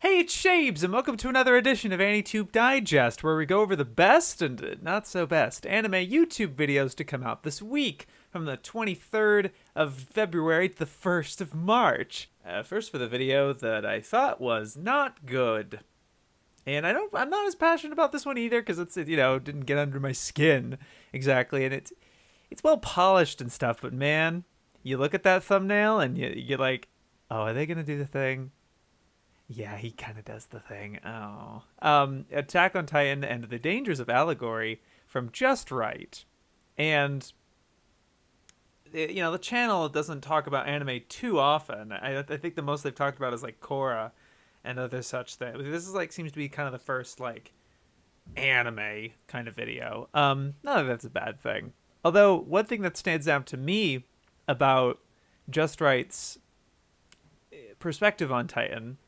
Hey, it's Shabes, and welcome to another edition of AniTube Digest, where we go over the best and not so best anime YouTube videos to come out this week, from the 23rd of February to the 1st of March. First for the video that I thought was not good. And I'm not as passionate about this one either, because didn't get under my skin exactly, and it's well polished and stuff, but man, you look at that thumbnail and you're like, oh, are they gonna do the thing? Yeah, he kind of does the thing. Oh. Attack on Titan and the Dangers of Allegory from Just Right. And, the channel doesn't talk about anime too often. I think the most they've talked about is, like, Korra and other such things. This is, seems to be kind of the first, anime kind of video. Not that that's a bad thing. Although, one thing that stands out to me about Just Right's perspective on Titan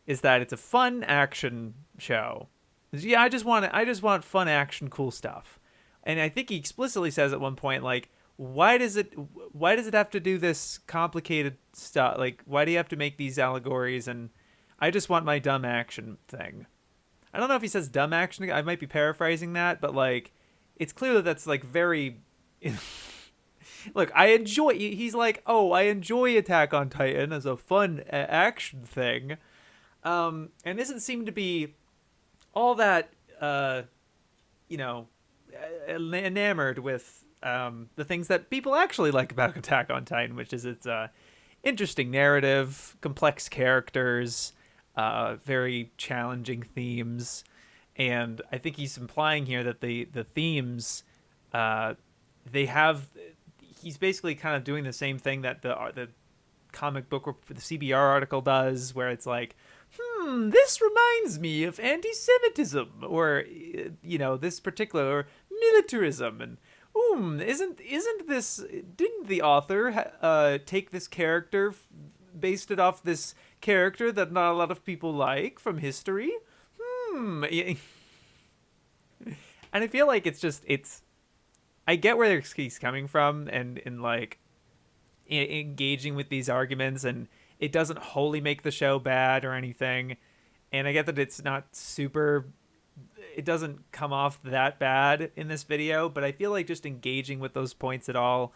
is that it's a fun action show. Yeah, I just want fun action, cool stuff. And I think he explicitly says at one point, why does it have to do this complicated stuff? Why do you have to make these allegories? And I just want my dumb action thing. I don't know if he says dumb action. I might be paraphrasing that, but it's clear that that's very. Look, I enjoy. He's like, oh, I enjoy Attack on Titan as a fun action thing. And doesn't seem to be all that, enamored with the things that people actually like about Attack on Titan, which is its interesting narrative, complex characters, very challenging themes, and I think he's implying here that the themes, he's basically kind of doing the same thing that the comic book or the CBR article does, where it's like, this reminds me of anti-Semitism, or this particular militarism, and didn't the author take this character, based it off this character that not a lot of people like from history? And I feel like I get where he's coming from, and engaging with these arguments, and it doesn't wholly make the show bad or anything. And I get that it doesn't come off that bad in this video, but I feel like just engaging with those points at all,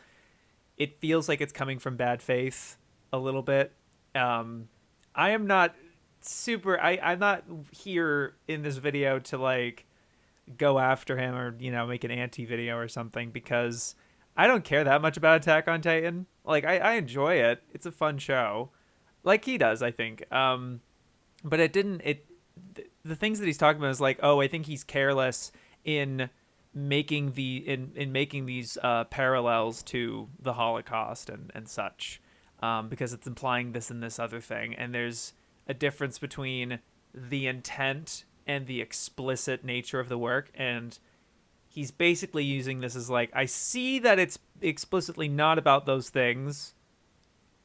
it feels like it's coming from bad faith a little bit. I'm not here in this video to go after him or, make an anti video or something, because I don't care that much about Attack on Titan. I enjoy it. It's a fun show. Like he does, I think. But the things that he's talking about is I think he's careless in making these parallels to the Holocaust and such, because it's implying this and this other thing. And there's a difference between the intent and the explicit nature of the work. And he's basically using this as I see that it's explicitly not about those things,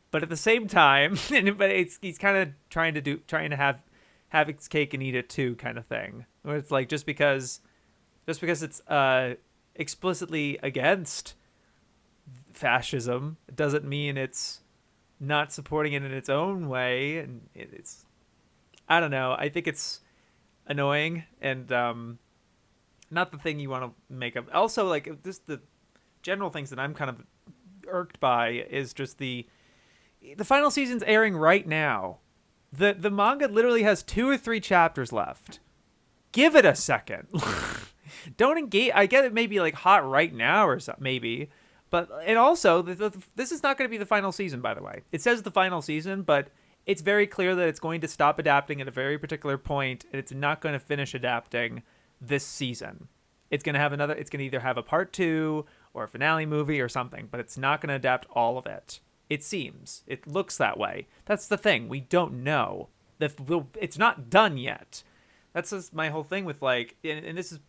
but at the same time, he's kind of trying to have its cake and eat it too, kind of thing. Where it's just because it's explicitly against fascism doesn't mean it's not supporting it in its own way, and it's, I don't know. I think it's annoying and not the thing you want to make up. Also, just the general things that I'm kind of irked by is just the final season's airing right now. The manga literally has 2 or 3 chapters left. Give it a second. Don't engage. I get it may be hot right now or something, maybe. And also, this is not going to be the final season, by the way. It says the final season, but it's very clear that it's going to stop adapting at a very particular point, and it's not going to finish adapting this season. It's going to either have a part 2 or a finale movie or something, but it's not going to adapt all of it. It seems. It looks that way. That's the thing. We don't know. It's not done yet. That's just my whole thing with and this is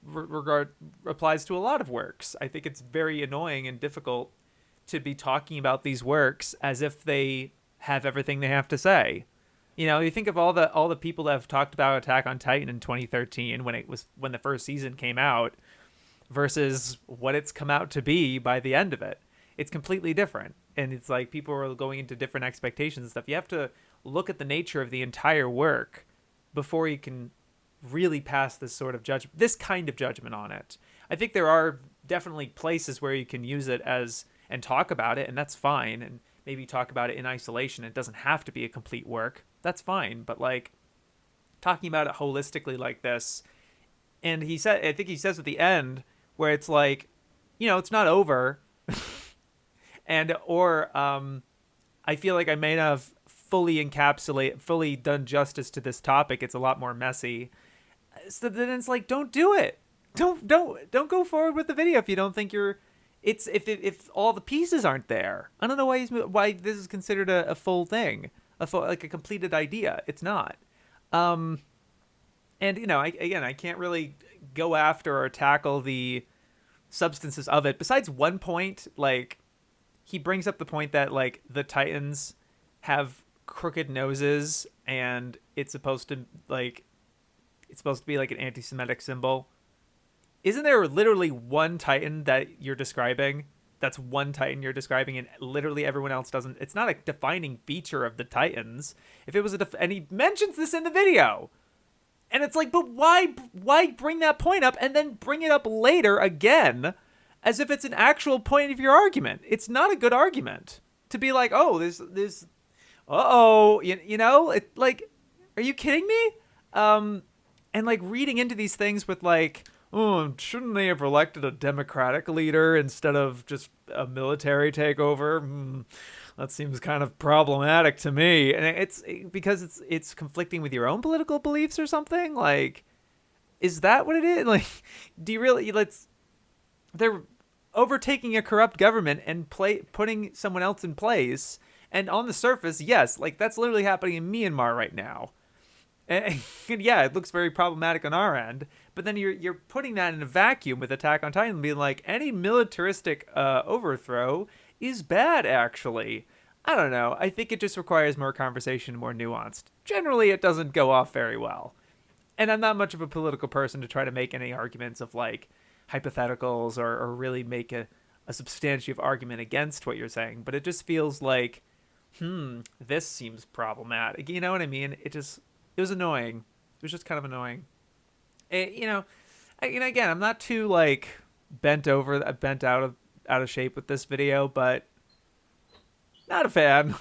applies to a lot of works. I think it's very annoying and difficult to be talking about these works as if they have everything they have to say. You think of all the people that have talked about Attack on Titan in 2013 when the first season came out, versus what it's come out to be by the end of it. It's completely different. And it's people are going into different expectations and stuff. You have to look at the nature of the entire work before you can really pass this sort of judgment, this kind of judgment on it. I think there are definitely places where you can use it as and talk about it, and that's fine. And maybe talk about it in isolation. It doesn't have to be a complete work. That's fine. But like talking about it holistically like this, and I think he says at the end where it's like, it's not over, and I feel like I may not have fully done justice to this topic. It's a lot more messy. So then it's like, don't do it. Don't go forward with the video if you don't think if all the pieces aren't there. I don't know why this is considered a full thing, like a completed idea. It's not. And I can't really go after or tackle the substances of it. Besides one point, like he brings up the point that like the Titans have crooked noses, and it's supposed to be like an anti-Semitic symbol. Isn't there literally one Titan that you're describing? That's one Titan you're describing, and literally everyone else doesn't. It's not a defining feature of the Titans. If it was and he mentions this in the video, and it's like, but why bring that point up and then bring it up later again, as if it's an actual point of your argument? It's not a good argument to be like, oh, this, it like, are you kidding me? And like reading into these things with like, oh, shouldn't they have elected a democratic leader instead of just a military takeover? That seems kind of problematic to me. And it's because it's conflicting with your own political beliefs or something. Like, is that what it is? Like, do you really, they're overtaking a corrupt government and putting someone else in place. And on the surface, yes, like that's literally happening in Myanmar right now. And yeah, it looks very problematic on our end, but then you're putting that in a vacuum with Attack on Titan, being like, any militaristic overthrow is bad, actually. I don't know. I think it just requires more conversation, more nuanced. Generally, it doesn't go off very well. And I'm not much of a political person to try to make any arguments of like hypotheticals or really make a substantive argument against what you're saying, but it just feels like, this seems problematic. You know what I mean? It was annoying. It was just kind of annoying. Again, I'm not too like bent out of shape with this video, but not a fan.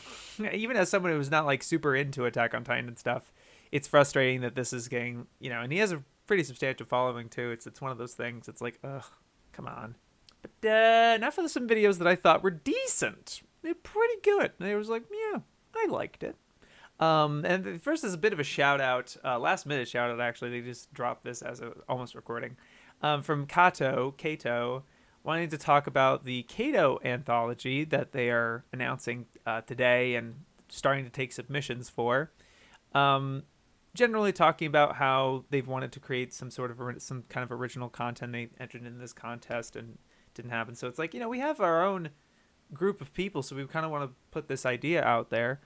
Even as someone who's not like super into Attack on Titan and stuff, it's frustrating that this is getting, and he has a pretty substantial following too. It's one of those things. It's like, ugh, come on. But now for some videos that I thought were decent. They're pretty good. And I was like, yeah, I liked it. And first is a bit of a shout out, last minute shout out actually. They just dropped this as almost recording. From Kato, wanting to talk about the Kato anthology that they are announcing today and starting to take submissions for. Generally talking about how they've wanted to create some kind of original content. They entered in this contest and didn't happen. So it's like, we have our own group of people, so we kind of want to put this idea out there.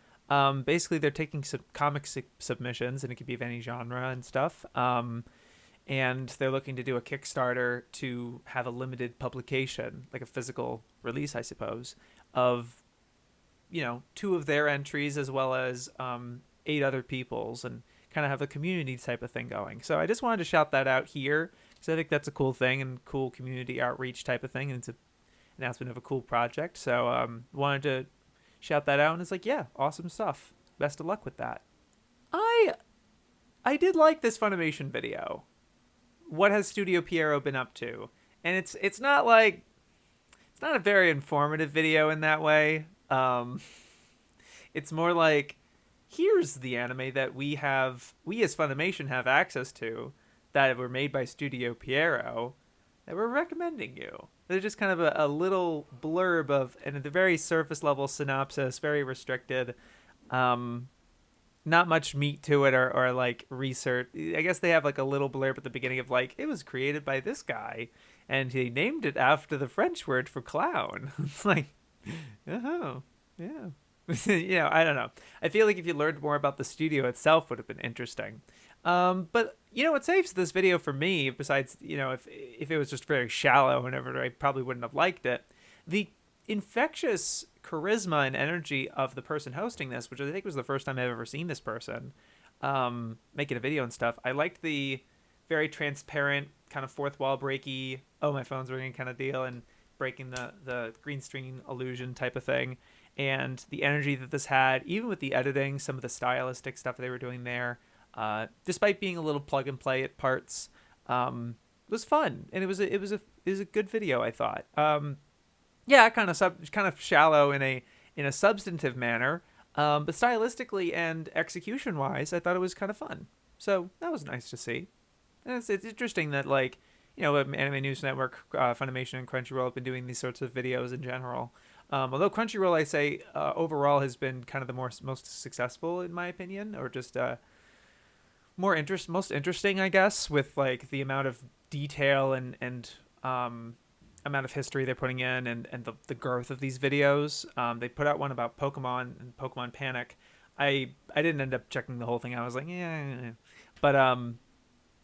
Basically, they're taking some comic submissions, and it could be of any genre and stuff. And they're looking to do a Kickstarter to have a limited publication, like a physical release, I suppose, of, 2 of their entries as well as 8 other people's, and kind of have a community type of thing going. So I just wanted to shout that out here, because I think that's a cool thing and cool community outreach type of thing, and it's an announcement of a cool project. So wanted to shout that out, and it's like, yeah, awesome stuff. Best of luck with that. I did like this Funimation video. What has Studio Pierrot been up to? And it's not a very informative video in that way. It's more like, here's the anime that we as Funimation have access to, that were made by Studio Pierrot, that we're recommending you. They're just kind of a little blurb of, and a very surface level synopsis, very restricted, not much meat to it or like research. I guess they have like a little blurb at the beginning of like, it was created by this guy and he named it after the French word for clown. It's like, oh, yeah. I don't know. I feel like if you learned more about the studio itself would have been interesting. But what saves this video for me, besides, if it was just very shallow, whenever I probably wouldn't have liked it, the infectious charisma and energy of the person hosting this, which I think was the first time I've ever seen this person, making a video and stuff. I liked the very transparent, kind of fourth wall breaky, oh, my phone's ringing kind of deal, and breaking the green screen illusion type of thing. And the energy that this had, even with the editing, some of the stylistic stuff they were doing there, despite being a little plug and play at parts, was fun. And it was a good video, I thought. Yeah, kind of shallow in a substantive manner, but stylistically and execution wise, I thought it was kind of fun. So that was nice to see. And it's interesting that, like, Anime News Network, Funimation, and Crunchyroll have been doing these sorts of videos in general. Although Crunchyroll, I say, overall has been kind of the most successful in my opinion, or just most interesting, I guess, with like the amount of detail and amount of history they're putting in, and the girth of these videos. They put out one about Pokemon and Pokemon Panic. I didn't end up checking the whole thing. I was like, yeah. But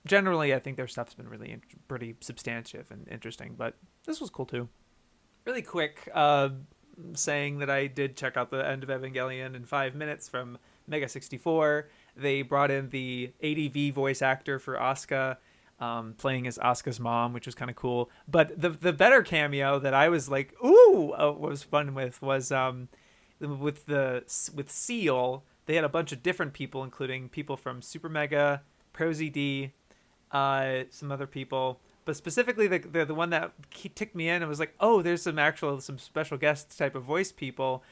generally, I think their stuff's been really pretty substantive and interesting. But this was cool too. Really quick, saying that I did check out the end of Evangelion in 5 minutes from Mega 64. They brought in the ADV voice actor for Asuka, playing as Asuka's mom, which was kind of cool. But the better cameo that I was like, ooh, was fun with was with Seal. They had a bunch of different people, including people from Super Mega, Pro ZD, some other people. But specifically, the one that ticked me in and was like, oh, there's some special guest type of voice people,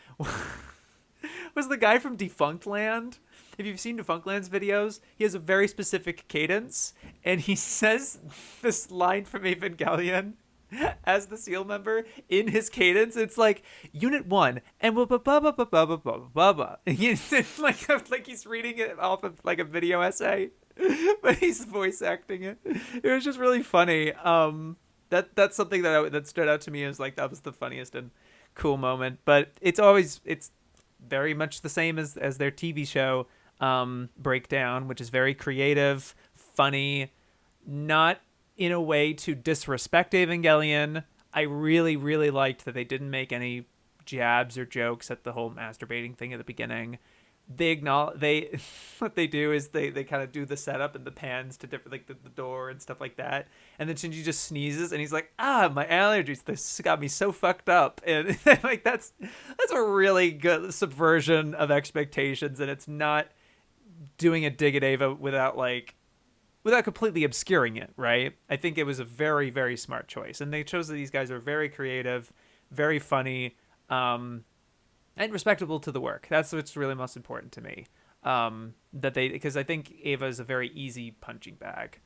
was the guy from Defunct Land. If you've seen Defunct Land's videos, he has a very specific cadence, and he says this line from Evangelion as the Seal member in his cadence. It's like Unit 1 and it's like he's reading it off of like a video essay, but he's voice acting it. It was just really funny. That's something that stood out to me as like that was the funniest and cool moment. But it's very much the same as their TV show breakdown, which is very creative, funny, not in a way to disrespect Evangelion. I really, really liked that they didn't make any jabs or jokes at the whole masturbating thing at the beginning. What they do is they kind of do the setup and the pans to different, like the door and stuff like that, and then Shinji just sneezes and he's like, my allergies, this got me so fucked up. And like that's a really good subversion of expectations, and it's not doing a dig at Eva without completely obscuring it, right? I think it was a very, very smart choice, and they chose that these guys are very creative, very funny, and respectable to the work. That's what's really most important to me. Because I think Eva is a very easy punching bag,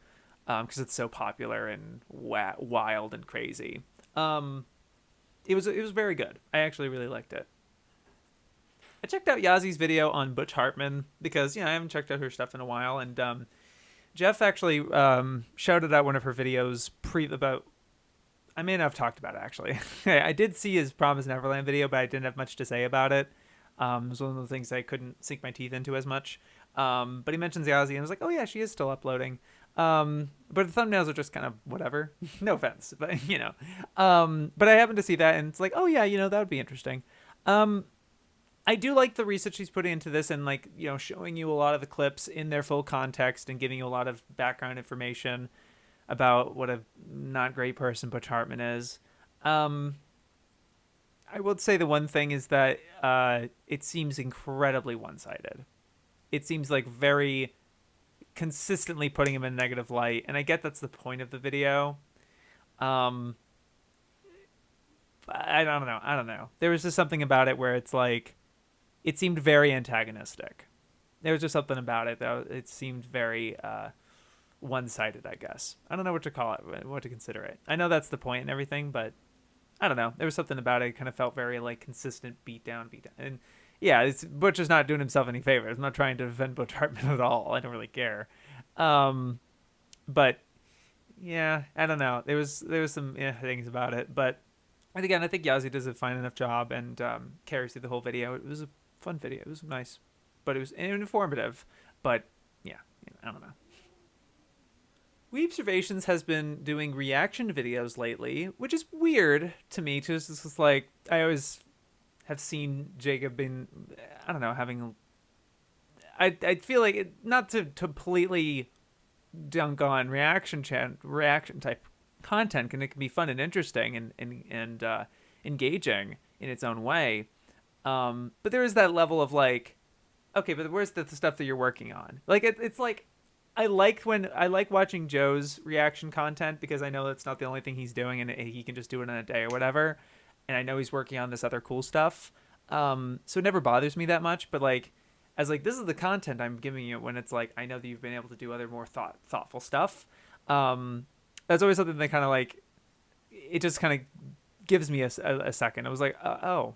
because it's so popular and wild and crazy. It was very good. I actually really liked it. I checked out Yazi's video on Butch Hartman because I haven't checked out her stuff in a while, and Jeff actually shouted out one of her videos about. I may not have talked about it, actually. I did see his Promise Neverland video, but I didn't have much to say about it. It was one of the things I couldn't sink my teeth into as much. But he mentions Yazi, and I was like, oh yeah, she is still uploading. But the thumbnails are just kind of whatever. No offense, but But I happened to see that, and it's like, oh yeah, that would be interesting. I do like the research she's putting into this, and showing you a lot of the clips in their full context and giving you a lot of background information about what a not great person Butch Hartman is. I would say the one thing is that it seems incredibly one-sided. It seems like very consistently putting him in a negative light, and I get that's the point of the video. I don't know. There was just something about it where it's like it seemed very antagonistic. There was just something about it that it seemed very one-sided, I guess. I don't know what to call it, what to consider it. I know that's the point and everything, but I don't know. There was something about it. It kind of felt very like consistent beat down. And yeah, Butch is not doing himself any favors. I'm not trying to defend Butch Hartman at all. I don't really care. But yeah, I don't know. There was some things about it, but and again, I think Yazi does a fine enough job and carries through the whole video. It was a fun video. It was nice, but it was informative. But yeah, I don't know. Weebservations has been doing reaction videos lately, which is weird to me. Just it's like I always have seen Jacob having. I feel like not to completely dunk on reaction type content, and it can be fun and interesting and engaging in its own way. But there is that level of like, okay, but where's the stuff that you're working on? Like it's like I like watching Joe's reaction content because I know that's not the only thing he's doing and he can just do it in a day or whatever. And I know he's working on this other cool stuff. So it never bothers me that much. But like, as like this is the content I'm giving you when it's like I know that you've been able to do other more thoughtful stuff. That's always something that kind of like it just kind of gives me a second. I was like, not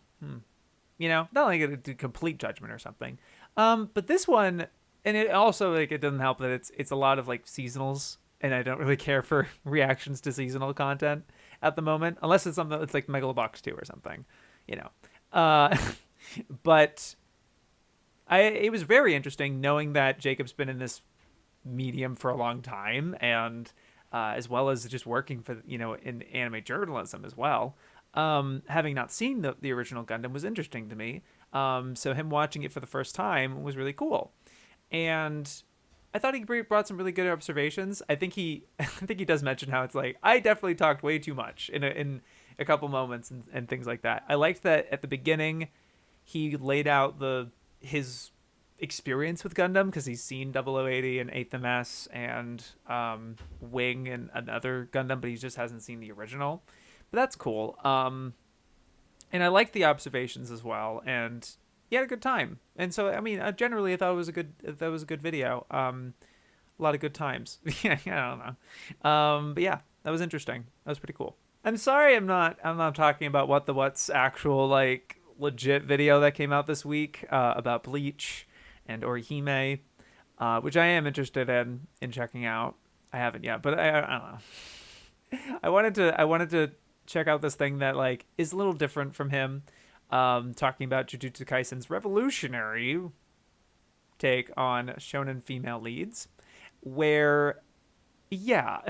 like a complete judgment or something. But this one, and it also like it doesn't help that it's a lot of like seasonals, and I don't really care for reactions to seasonal content at the moment, unless it's something that's like Megalobox 2 or something, you know. But it was very interesting knowing that Jacob's been in this medium for a long time, and as well as just working for in anime journalism as well. Having not seen the original Gundam was interesting to me. So him watching it for the first time was really cool, and I thought he brought some really good observations. I think he does mention how it's like I definitely talked way too much in a couple moments and things like that. I liked that at the beginning he laid out his experience with Gundam because he's seen 0080 and 8th MS and Wing and another Gundam, but he just hasn't seen the original. But that's cool. And I liked the observations as well, and he had a good time. And so, I mean, generally, I thought it was a good video. A lot of good times. Yeah, I don't know. But yeah, that was interesting. That was pretty cool. I'm sorry, I'm not talking about WatTheWut's actual like legit video that came out this week about Bleach and Orihime, which I am interested in checking out. I haven't yet, but I don't know. I wanted to check out this thing that like is a little different from him, talking about Jujutsu Kaisen's revolutionary take on shonen female leads, where yeah,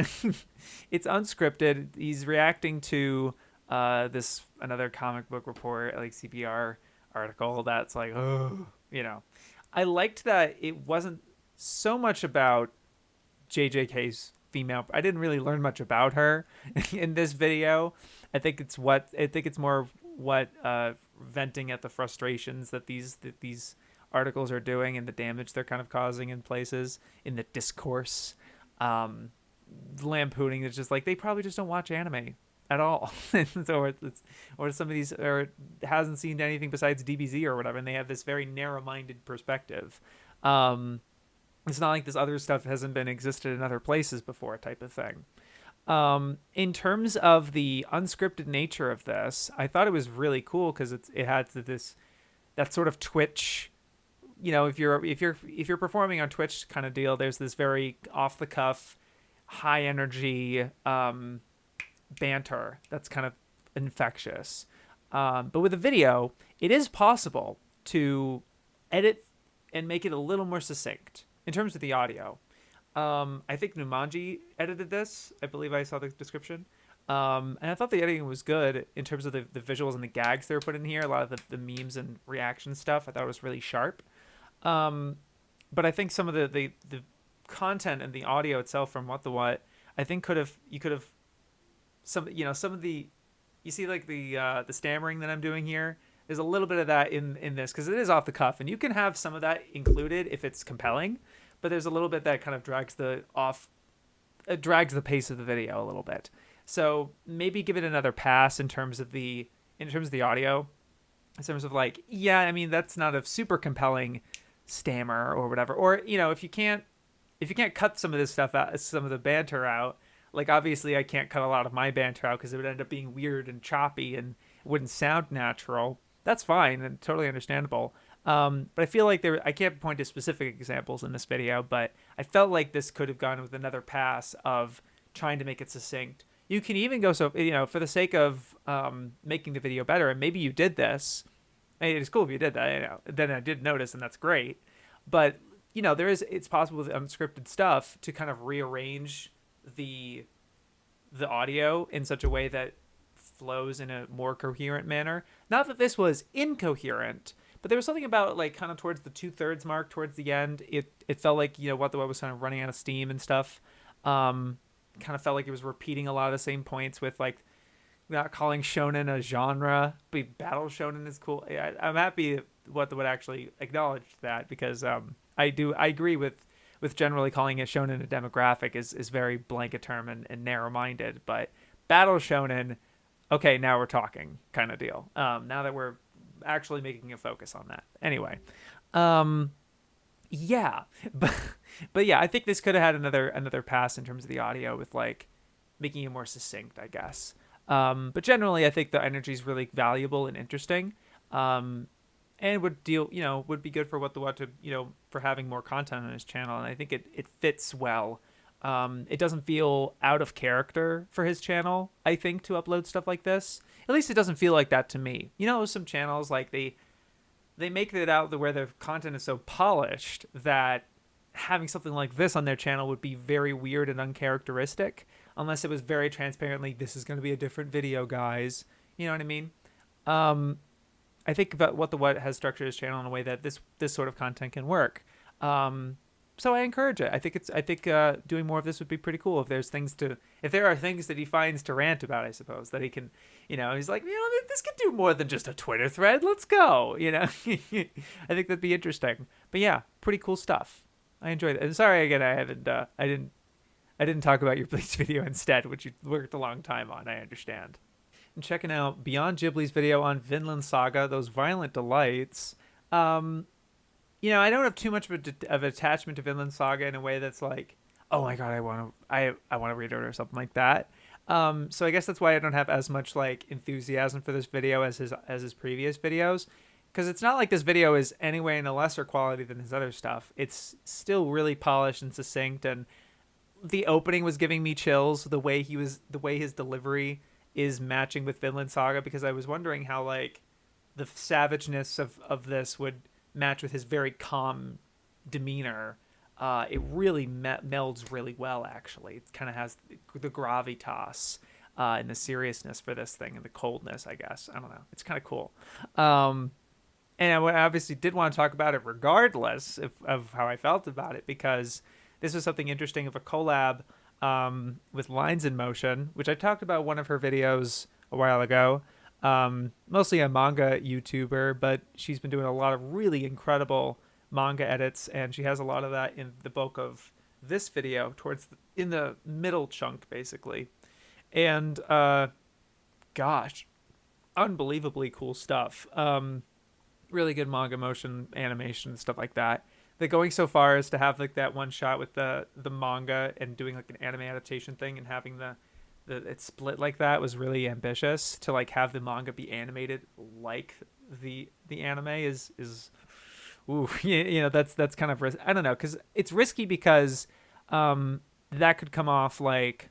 it's unscripted. He's reacting to this another comic book report, like CPR article that's like, oh, I liked that it wasn't so much about JJK's female. I didn't really learn much about her in this video. I think it's more what venting at the frustrations that these articles are doing and the damage they're kind of causing in places in the discourse. Lampooning is just like they probably just don't watch anime at all, or some of these or hasn't seen anything besides DBZ or whatever, and they have this very narrow-minded perspective. It's not like this other stuff hasn't been existed in other places before, type of thing. In terms of the unscripted nature of this, I thought it was really cool because it had that sort of Twitch. If you're performing on Twitch kind of deal, there's this very off the cuff, high energy banter that's kind of infectious. But with a video, it is possible to edit and make it a little more succinct in terms of the audio. I think Numanji edited this. I believe I saw the description. And I thought the editing was good in terms of the visuals and the gags they were put in here. A lot of the memes and reaction stuff I thought was really sharp. But I think some of the content and the audio itself from WatTheWut, I think you could have some of the, you see like the stammering that I'm doing here. There's a little bit of that in this because it is off the cuff, and you can have some of that included if it's compelling. But there's a little bit that kind of drags the pace of the video a little bit. So maybe give it another pass in terms of the audio, in terms of like, yeah, I mean that's not a super compelling stammer or whatever. Or if you can't cut some of this stuff out, some of the banter out, like obviously I can't cut a lot of my banter out because it would end up being weird and choppy and it wouldn't sound natural. That's fine and totally understandable. But I feel like I can't point to specific examples in this video, but I felt like this could have gone with another pass of trying to make it succinct. You can even go so, for the sake of making the video better, and maybe you did this. It's cool if you did that, then I did notice, and that's great. But, it's possible with unscripted stuff to kind of rearrange the audio in such a way that flows in a more coherent manner. Not that this was incoherent, but But there was something about like kind of towards the 2/3 mark, towards the end, it felt like WatTheWut was kind of running out of steam and stuff. Kind of felt like it was repeating a lot of the same points with like not calling shonen a genre, but battle shonen is cool. I'm happy WatTheWut actually acknowledged that, because I agree with generally calling it shonen a demographic is very blanket term and narrow minded, but battle shonen, okay, now we're talking kind of deal. Now that we're actually making a focus on that. Anyway, yeah, but yeah, I think this could have had another pass in terms of the audio with like making it more succinct, I guess. But generally, I think the energy is really valuable and interesting, and would would be good for WatTheWut to for having more content on his channel, and I think it fits well. It doesn't feel out of character for his channel, I think, to upload stuff like this. At least it doesn't feel like that to me. Some channels like they make it out where their content is so polished that having something like this on their channel would be very weird and uncharacteristic, unless it was very transparently, this is going to be a different video, guys. You know what I mean? I think about WatTheWut has structured his channel in a way that this sort of content can work. So I encourage it. I think doing more of this would be pretty cool. If there are things that he finds to rant about, I suppose that he can, he's like, this could do more than just a Twitter thread. Let's go. I think that'd be interesting. But yeah, pretty cool stuff. I enjoyed it. And sorry again, I didn't talk about your Bleach video instead, which you worked a long time on. I understand. And checking out Beyond Ghibli's video on Vinland Saga, those violent delights. I don't have too much of an attachment to Vinland Saga in a way that's like, oh my god, I want to read it or something like that. So I guess that's why I don't have as much like enthusiasm for this video as his previous videos, because it's not like this video is anyway in a lesser quality than his other stuff. It's still really polished and succinct, and the opening was giving me chills. The way his delivery is matching with Vinland Saga, because I was wondering how like the savageness of this would match with his very calm demeanor. It really melds really well, actually. It kind of has the gravitas and the seriousness for this thing, and the coldness, I guess. I don't know. It's kind of cool. And I obviously did want to talk about it regardless of how I felt about it, because this was something interesting of a collab with Lines in Motion, which I talked about one of her videos a while ago. Mostly a manga YouTuber, but she's been doing a lot of really incredible manga edits, and she has a lot of that in the bulk of this video in the middle chunk, basically. And gosh, unbelievably cool stuff. Really good manga motion animation, stuff like that. They're going so far as to have like that one shot with the manga and doing like an anime adaptation thing, and having it split like that was really ambitious. To like have the manga be animated like the anime is ooh, that's kind of I don't know, because it's risky, because that could come off like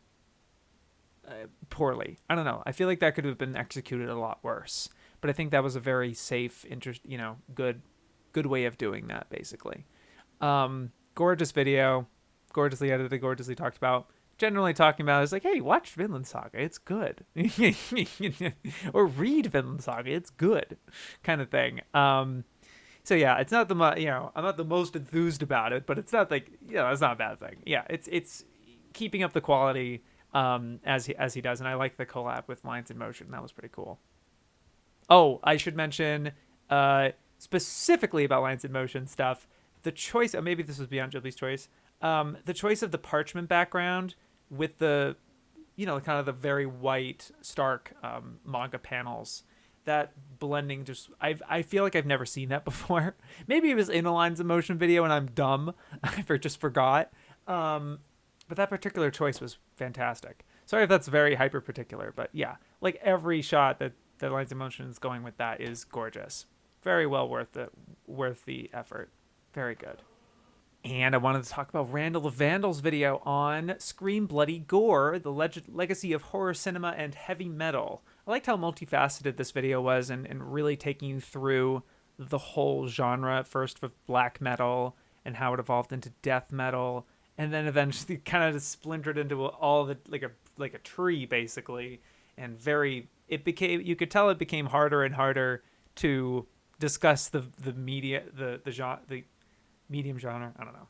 poorly. I don't know. I feel like that could have been executed a lot worse, but I think that was a very safe, good way of doing that, basically. Gorgeous video, gorgeously edited, gorgeously talked about. Generally talking about is like, hey, watch Vinland Saga, it's good. Or read Vinland Saga, it's good, kind of thing. So yeah, it's not I'm not the most enthused about it, but it's not like, it's not a bad thing. Yeah, it's keeping up the quality as he does, and I like the collab with Lines in Motion. That was pretty cool. Oh, I should mention specifically about Lines in Motion stuff. The choice, maybe this was Beyond Ghibli's choice. The choice of the parchment background with the, kind of the very white, stark manga panels. That blending, just I feel like I've never seen that before. Maybe it was in a Lines in Motion video and I'm dumb. I just forgot. But that particular choice was fantastic. Sorry if that's very hyper particular, but yeah, like every shot that Lines in Motion is going with that is gorgeous. Very well worth the effort. Very good. And I wanted to talk about Randall the Vandal's video on Scream Bloody Gore, the legacy of horror cinema and heavy metal. I liked how multifaceted this video was, and really taking you through the whole genre, first with black metal and how it evolved into death metal, and then eventually kind of just splintered into all the like a tree, basically. And you could tell it became harder and harder to discuss the media, the genre, the medium genre. I don't know,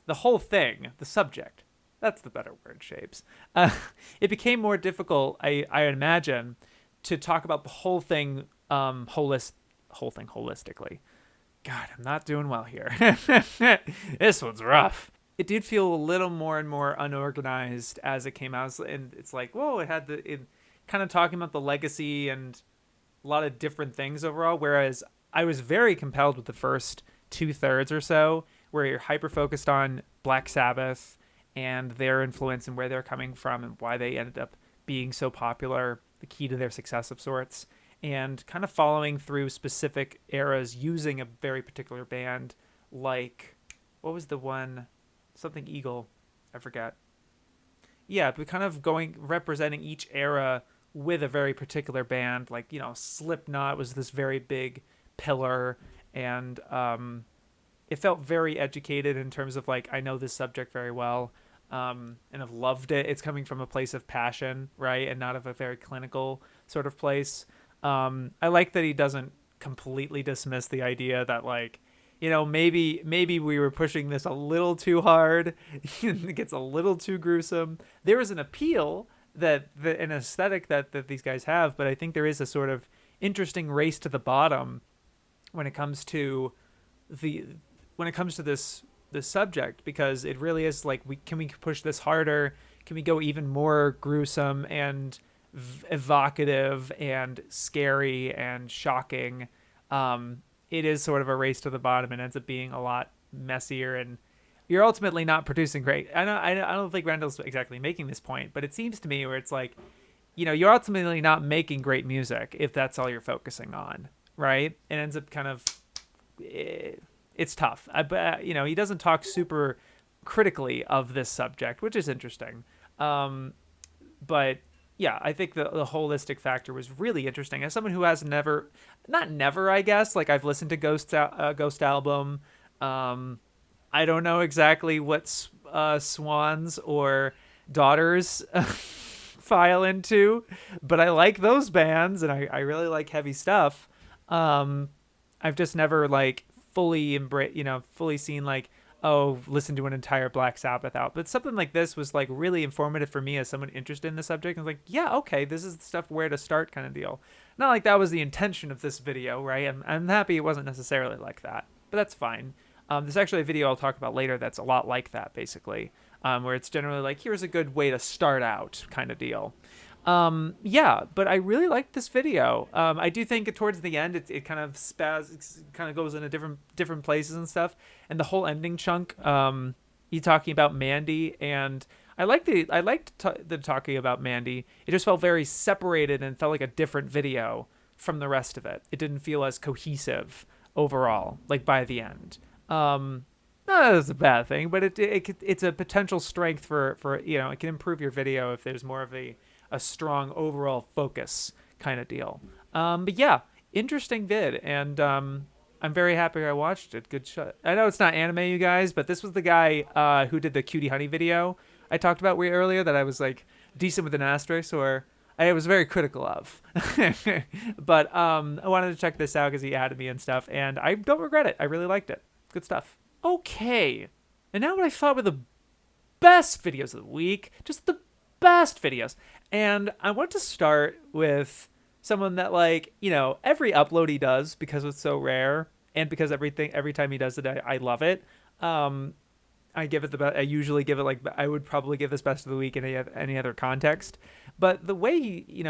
the whole thing, the subject. That's the better word, Shapes. Uh, it became more difficult, I imagine, to talk about the whole thing, holistically. God, I'm not doing well here. This one's rough. It did feel a little more and more unorganized as it came out, and it's like, whoa, it kind of talking about the legacy and a lot of different things overall. Whereas I was very compelled with the first 2/3 or so, where you're hyper focused on Black Sabbath and their influence and where they're coming from and why they ended up being so popular, the key to their success of sorts, and kind of following through specific eras using a very particular band, like, what was the one, something Eagle, I forget. Yeah, but kind of representing each era with a very particular band, like, Slipknot was this very big pillar, and it felt very educated in terms of, like, I know this subject very well, and I've loved it. It's coming from a place of passion, right, and not of a very clinical sort of place. I like that he doesn't completely dismiss the idea that, like, maybe we were pushing this a little too hard. It gets a little too gruesome. There is an appeal an aesthetic that these guys have, but I think there is a sort of interesting race to the bottom when it comes to this subject, because it really is like, can we push this harder? Can we go even more gruesome and evocative and scary and shocking? It is sort of a race to the bottom and ends up being a lot messier, and you're ultimately not producing great. I don't think Randall's exactly making this point, but it seems to me where it's like, you're ultimately not making great music if that's all you're focusing on, right? It ends up kind of, it's tough. But he doesn't talk super critically of this subject, which is interesting. But yeah, I think the holistic factor was really interesting. As someone who has not never, I guess, like, I've listened to Ghost album. I don't know exactly what Swans or Daughters file into, but I like those bands, and I really like heavy stuff. I've just never, like, fully seen, like, listen to an entire Black Sabbath out. But something like this was, like, really informative for me as someone interested in the subject. I was like, yeah, okay, this is the stuff where to start kind of deal. Not like that was the intention of this video, right? I'm happy it wasn't necessarily like that, but that's fine. There's actually a video I'll talk about later that's a lot like that, basically, where it's generally like, here's a good way to start out kind of deal. Yeah, but I really liked this video. I do think towards the end, it kind of kind of goes into different places and stuff. And the whole ending chunk, you talking about Mandy, and I liked the talking about Mandy. It just felt very separated and felt like a different video from the rest of it. It didn't feel as cohesive overall, like, by the end. Not that it's a bad thing, but it's a potential strength for it can improve your video if there's more of a strong overall focus kind of deal. But yeah, interesting vid, and I'm very happy I watched it. Good shot. I know it's not anime, you guys, but this was the guy who did the Cutie Honey video I talked about way earlier that I was, like, decent with an asterisk, or I was very critical of. But I wanted to check this out because he added me and stuff, and I don't regret it. I really liked it. Good stuff. Okay, and now what I thought were the best videos of the week, just the best videos. And I want to start with someone that, like, every upload he does, because it's so rare, and because every time he does it, I love it. I give it the best. I usually give it, like, I would probably give this best of the week in any other context. But the way he,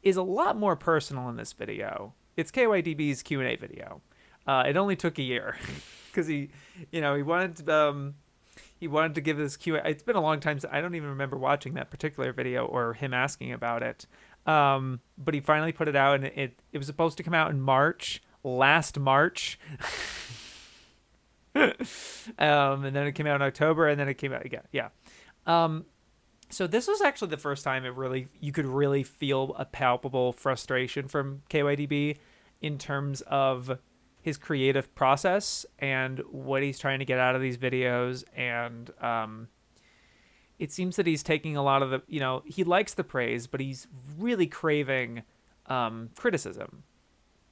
is a lot more personal in this video. It's KYDB's Q&A video. It only took a year because he wanted to give this Q&A. It's been a long time. I don't even remember watching that particular video or him asking about it. But he finally put it out, and it was supposed to come out in last March. And then it came out in October, and then it came out again. Yeah. So this was actually the first time you could really feel a palpable frustration from KYDB in terms of his creative process and what he's trying to get out of these videos. And it seems that he's taking a lot of he likes the praise, but he's really craving criticism.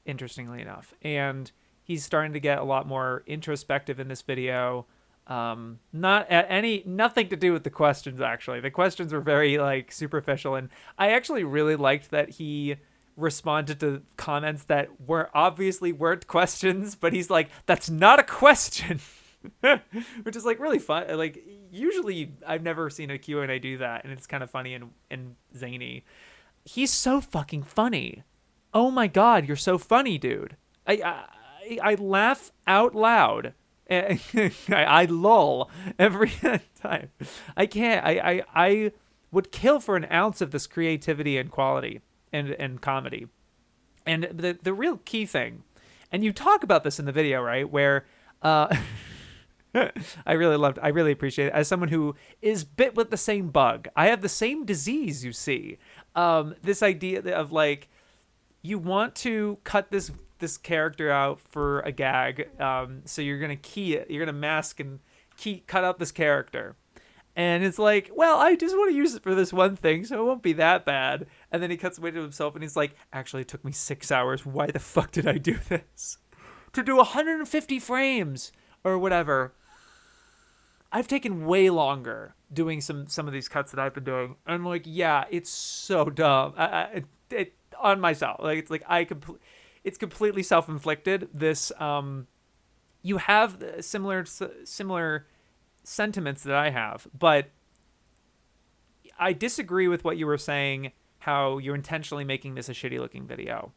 interestingly enough. And he's starting to get a lot more introspective in this video. Nothing to do with the questions, actually. The questions were very like superficial, and I actually really liked that he responded to comments that weren't questions, but he's like, that's not a question. Which is like really fun. Like, usually I've never seen a Q&A do that, and it's kind of funny and zany. He's so fucking funny. Oh my god, you're so funny, dude. I laugh out loud. I lull every time. I can't. I would kill for an ounce of this creativity and quality and comedy. And the real key thing, and you talk about this in the video, right? Where I really appreciate it. As someone who is bit with the same bug, I have the same disease, you see. This idea of like, you want to cut this character out for a gag, so you're gonna key it, you're gonna mask and cut out this character, and it's like, well, I just want to use it for this one thing, so it won't be that bad. And then he cuts away to himself, and he's like, actually, it took me 6 hours. Why the fuck did I do this? To do 150 frames or whatever. I've taken way longer doing some of these cuts that I've been doing. I'm like, yeah, it's so dumb. It on myself. Like, it's like it's completely self-inflicted. This you have similar sentiments that I have, but I disagree with what you were saying, how you're intentionally making this a shitty looking video.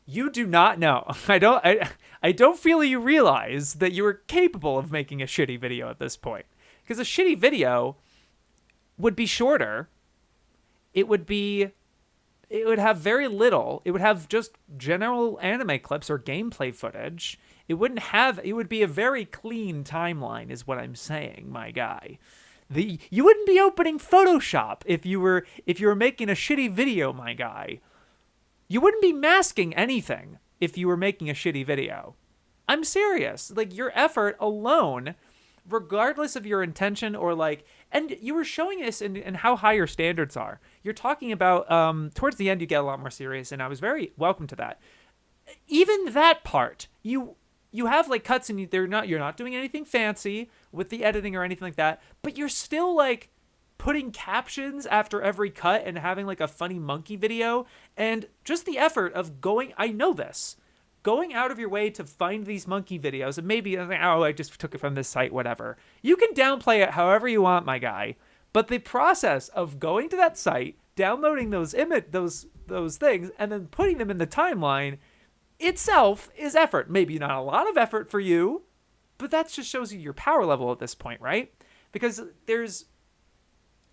You do not know. I don't feel you realize that you are capable of making a shitty video at this point. Because a shitty video would be shorter. It would have very little. It would have just general anime clips or gameplay footage. It would be a very clean timeline, is what I'm saying, my guy. You wouldn't be opening Photoshop if you were making a shitty video, my guy. You wouldn't be masking anything if you were making a shitty video. I'm serious. Like, your effort alone, regardless of your intention or like, and you were showing us in how high your standards are. You're talking about, towards the end, you get a lot more serious, and I was very welcome to that. Even that part, you have like cuts, and you're not doing anything fancy with the editing or anything like that, but you're still like putting captions after every cut and having like a funny monkey video, and just the effort of going out of your way to find these monkey videos, and maybe, oh, I just took it from this site, whatever. You can downplay it however you want, my guy, but the process of going to that site, downloading those things, and then putting them in the timeline itself is effort. Maybe not a lot of effort for you, but that just shows you your power level at this point, right? Because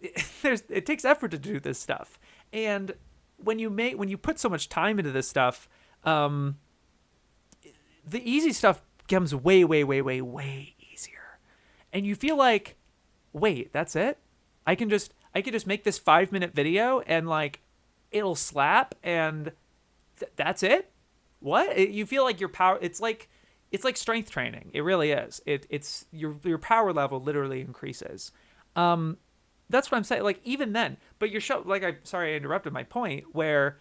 it takes effort to do this stuff, and when you put so much time into this stuff, the easy stuff becomes way, way, way, way, way easier, and you feel like, wait, that's it? I can just make this 5-minute video and like it'll slap, and that's it? What? You feel like your power? It's like strength training. It really is. It's your power level literally increases. That's what I'm saying. Like, even then, but your show, like, sorry I interrupted my point, where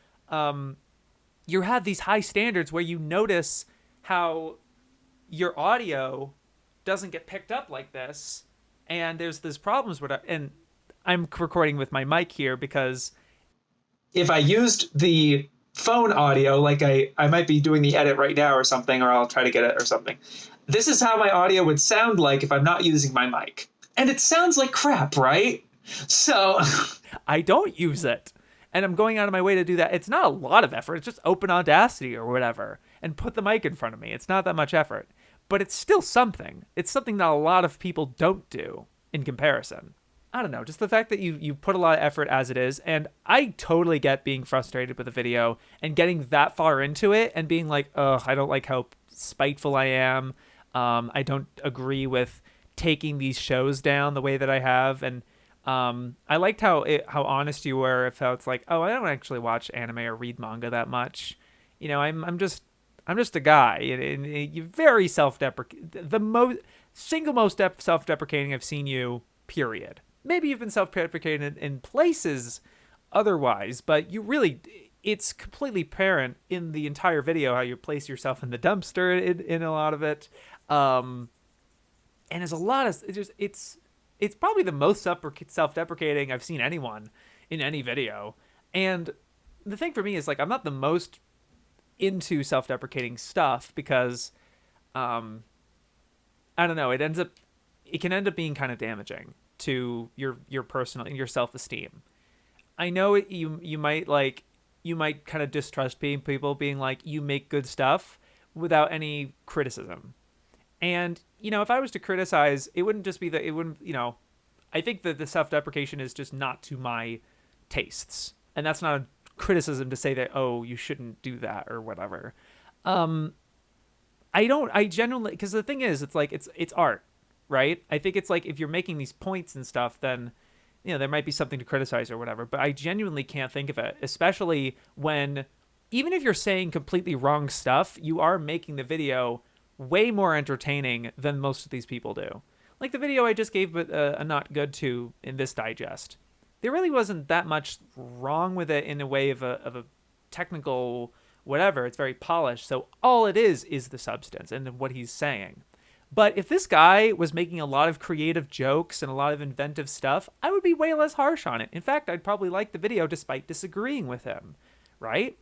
you have these high standards where you notice how your audio doesn't get picked up like this, and there's problems with it. And I'm recording with my mic here because if I used the phone audio, like I might be doing the edit right now or something, or I'll try to get it or something. This is how my audio would sound like if I'm not using my mic. And it sounds like crap, right? So I don't use it, and I'm going out of my way to do that. It's not a lot of effort. It's just open Audacity or whatever and put the mic in front of me. It's not that much effort, but it's still something. It's something that a lot of people don't do in comparison. I don't know, just the fact that you put a lot of effort as it is, and I totally get being frustrated with a video and getting that far into it and being like, ugh, I don't like how spiteful I am. I don't agree with taking these shows down the way that I have, and I liked how honest you were. If how it's like, oh, I don't actually watch anime or read manga that much. You know, I'm just a guy, and you're very self-deprecating. The most self-deprecating I've seen you. Period. Maybe you've been self-deprecating in places otherwise, but you really, it's completely apparent in the entire video how you place yourself in the dumpster in a lot of it. And there's a lot of it's probably the most self-deprecating I've seen anyone in any video. And the thing for me is, like, I'm not the most into self-deprecating stuff because I don't know, it can end up being kind of damaging to your personal, your self-esteem. I know you might kind of distrust people being like, you make good stuff without any criticism. And, if I was to criticize, it wouldn't just be that, it wouldn't, I think that the self-deprecation is just not to my tastes. And that's not a criticism to say that, oh, you shouldn't do that or whatever. I genuinely, because the thing is, it's like, it's art, right? I think it's like, if you're making these points and stuff, then, there might be something to criticize or whatever, but I genuinely can't think of it, especially when, even if you're saying completely wrong stuff, you are making the video way more entertaining than most of these people do. Like the video I just gave a not good to in this digest. There really wasn't that much wrong with it in a way of a technical whatever. It's very polished. So all it is the substance and what he's saying. But if this guy was making a lot of creative jokes and a lot of inventive stuff, I would be way less harsh on it. In fact, I'd probably like the video despite disagreeing with him, right?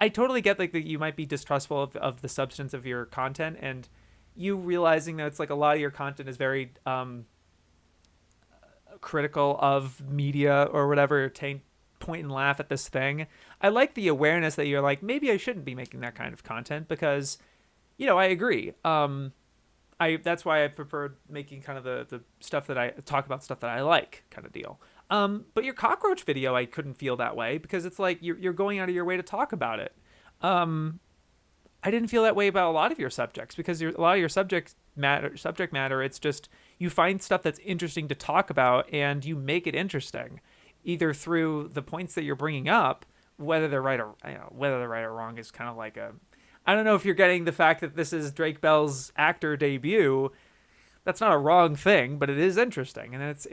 I totally get like that you might be distrustful of the substance of your content, and you realizing that it's like a lot of your content is very critical of media or whatever, point and laugh at this thing. I like the awareness that you're like, maybe I shouldn't be making that kind of content because, I agree. That's why I prefer making kind of the stuff that I talk about, stuff that I like kind of deal. But your cockroach video, I couldn't feel that way because it's like you're going out of your way to talk about it. I didn't feel that way about a lot of your subjects because a lot of your subject matter, it's just you find stuff that's interesting to talk about and you make it interesting, either through the points that you're bringing up, whether they're right or wrong is kind of like I don't know if you're getting the fact that this is Drake Bell's actor debut. That's not a wrong thing, but it is interesting, and that's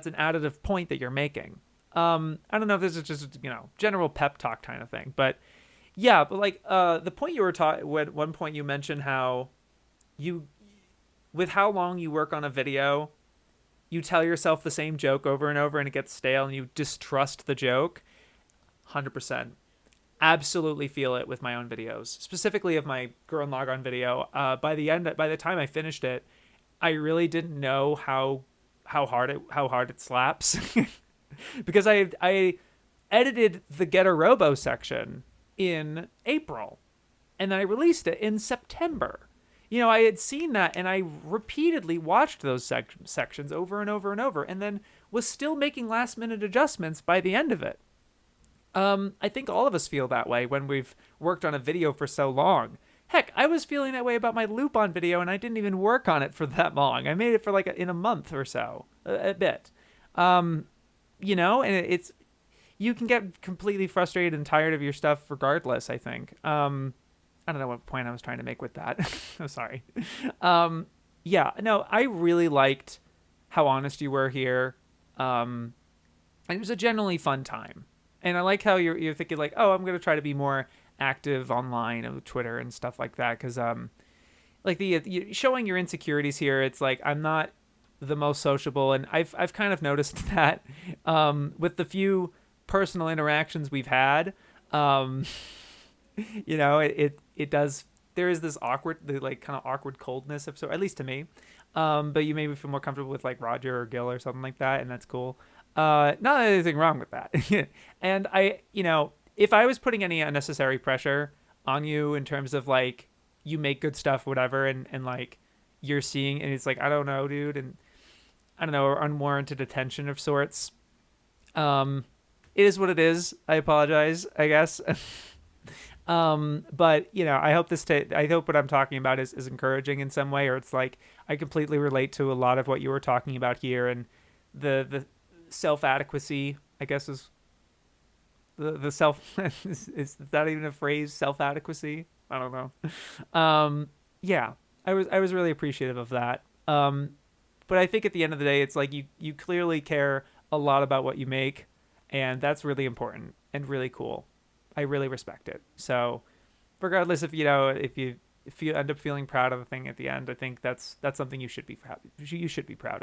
an additive point that you're making. I don't know if this is just general pep talk kind of thing, but yeah, but like the point you were talking, at one point you mentioned how with how long you work on a video, you tell yourself the same joke over and over, and it gets stale, and you distrust the joke. 100%. Absolutely feel it with my own videos, specifically of my Gurren Lagann video. By the time I finished it, I really didn't know how hard it slaps because I edited the Get a Robo section in April and then I released it in September. I had seen that and I repeatedly watched those sections over and over and over, and then was still making last minute adjustments by the end of it. I think all of us feel that way when we've worked on a video for so long. Heck, I was feeling that way about my Lupin video, and I didn't even work on it for that long. I made it for in a month or so, a bit. And it's you can get completely frustrated and tired of your stuff regardless, I think. I don't know what point I was trying to make with that. I'm sorry. Yeah, no, I really liked how honest you were here. And it was a generally fun time. And I like how you're thinking like, oh, I'm going to try to be more active online on Twitter and stuff like that. Because like showing your insecurities here, it's like I'm not the most sociable. And I've kind of noticed that with the few personal interactions we've had, it does. There is this kind of awkward coldness of, so at least to me. But you maybe feel more comfortable with like Roger or Gil or something like that. And that's cool. Not anything wrong with that. And if I was putting any unnecessary pressure on you in terms of like, you make good stuff, whatever, and like you're seeing, and it's like, I don't know, dude. And I don't know, unwarranted attention of sorts. It is what it is. I apologize, I guess. But I hope I hope what I'm talking about is encouraging in some way, or it's like, I completely relate to a lot of what you were talking about here, and the self-adequacy, I guess, is the self is that even a phrase, self-adequacy? I don't know. Yeah, I was really appreciative of that. But I think at the end of the day, it's like you clearly care a lot about what you make, and that's really important. and really cool. I really respect it. So regardless if you end up feeling proud of the thing at the end, I think that's something you should be proud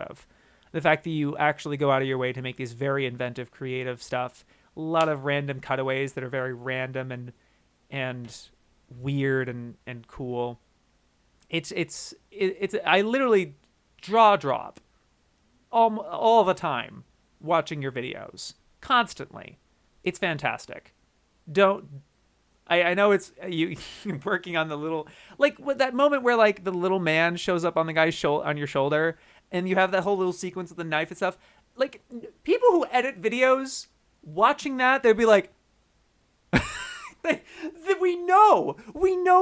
of. The fact that you actually go out of your way to make these very inventive, creative stuff, a lot of random cutaways that are very random and weird and cool. It's I literally drop all the time watching your videos constantly. It's fantastic. Don't I know it's you working on the little, like that moment where like the little man shows up on the guy's on your shoulder, and you have that whole little sequence with the knife and stuff. Like people who edit videos watching that, they'd be like, we know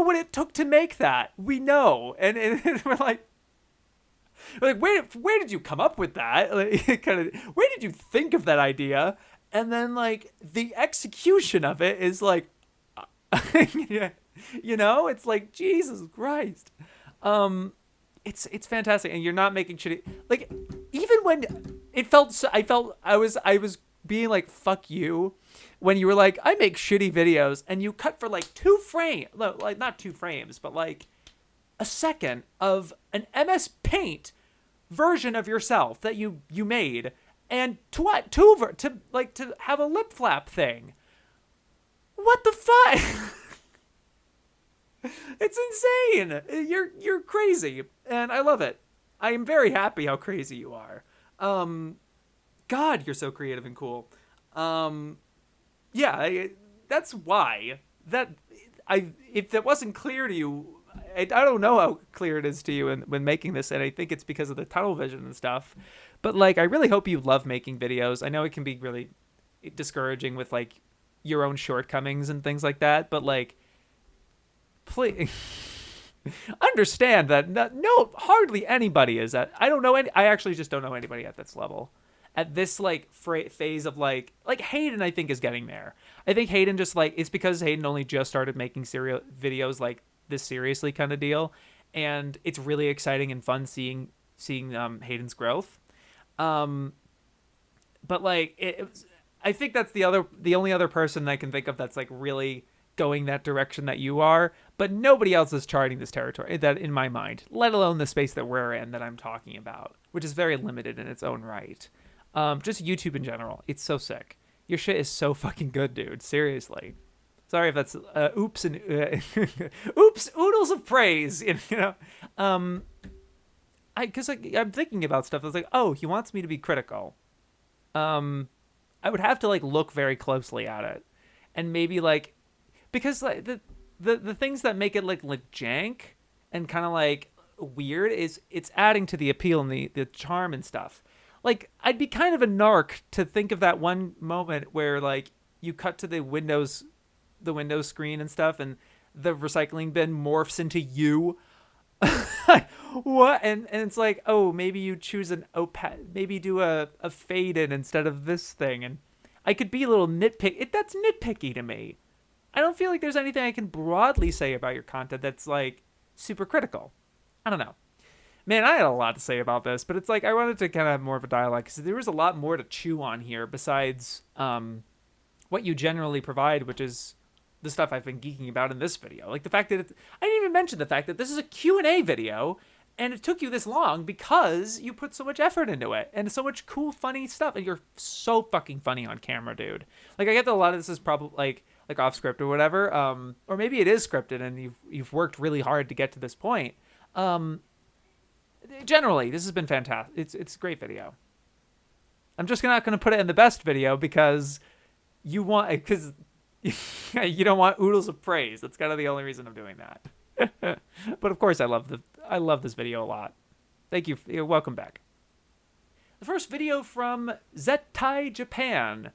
what it took to make that. We know, and we're like where did you come up with that? Like, where did you think of that idea? And then like the execution of it is like, it's like Jesus Christ. It's fantastic, and you're not making shitty. Like even when I was being like fuck you when you were like I make shitty videos, and you cut for like 2 frames, like not 2 frames, but like a second of an MS Paint version of yourself that you made, and to have a lip flap thing. What the fuck? It's insane. You're crazy, and I love it. I am very happy how crazy you are. God, you're so creative and cool. That's why if that wasn't clear to you, I don't know how clear it is to you when making this, and I think it's because of the tunnel vision and stuff. But like, I really hope you love making videos. I know it can be really discouraging with like your own shortcomings and things like that, but like, please understand that hardly anybody is at. I actually just don't know anybody at this level, at this like phase of like Hayden. I think is getting there. I think Hayden just like, it's because Hayden only just started making serial videos like this seriously kind of deal, and it's really exciting and fun seeing Hayden's growth. But like I think that's the only other person I can think of that's like really going that direction that you are, but nobody else is charting this territory that in my mind, let alone the space that we're in that I'm talking about, which is very limited in its own right. Just YouTube in general, it's so sick. Your shit is so fucking good, dude. Seriously. Sorry if that's oops and oops oodles of praise, because I'm thinking about stuff that's like, oh, he wants me to be critical. I would have to like look very closely at it, and maybe like, because like the things that make it like jank and kind of like weird is it's adding to the appeal and the charm and stuff. Like I'd be kind of a narc to think of that one moment where like you cut to the Windows screen and stuff, and the recycling bin morphs into you. What? And it's like, oh, maybe you choose maybe do a fade in instead of this thing, and I could be a little that's nitpicky to me. I don't feel like there's anything I can broadly say about your content that's like super critical. I don't know. Man, I had a lot to say about this, but it's like I wanted to kind of have more of a dialogue because there was a lot more to chew on here besides what you generally provide, which is the stuff I've been geeking about in this video. Like the fact that I didn't even mention the fact that this is a Q&A video, and it took you this long because you put so much effort into it and so much cool, funny stuff, and you're so fucking funny on camera, dude. Like I get that a lot of this is probably like off script or whatever, or maybe it is scripted and you've worked really hard to get to this point. Generally, this has been fantastic. It's a great video. I'm just not going to put it in the best video because you don't want oodles of praise. That's kind of the only reason I'm doing that. But of course, I love this video a lot. Thank you. Welcome back. The first video from Zettai Japan,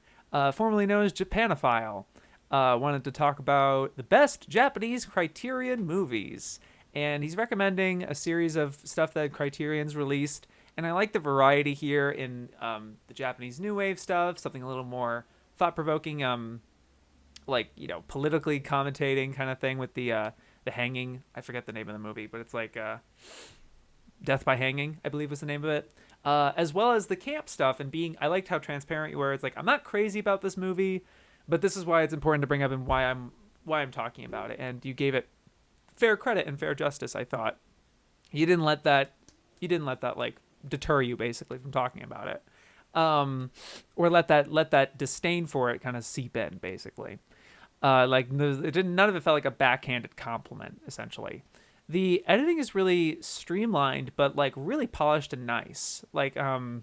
formerly known as Japanophile, wanted to talk about the best Japanese Criterion movies. And he's recommending a series of stuff that Criterion's released. And I like the variety here in the Japanese New Wave stuff, something a little more thought-provoking, politically commentating kind of thing with the hanging. I forget the name of the movie, but it's like Death by Hanging, I believe was the name of it. As well as the camp stuff and I liked how transparent you were. It's like, I'm not crazy about this movie, But this is why it's important to bring up and why I'm talking about it. And you gave it fair credit and fair justice. I thought you didn't let that like deter you basically from talking about it, or let that disdain for it kind of seep in basically. None of it felt like a backhanded compliment. Essentially, the editing is really streamlined, but like really polished and nice. Like the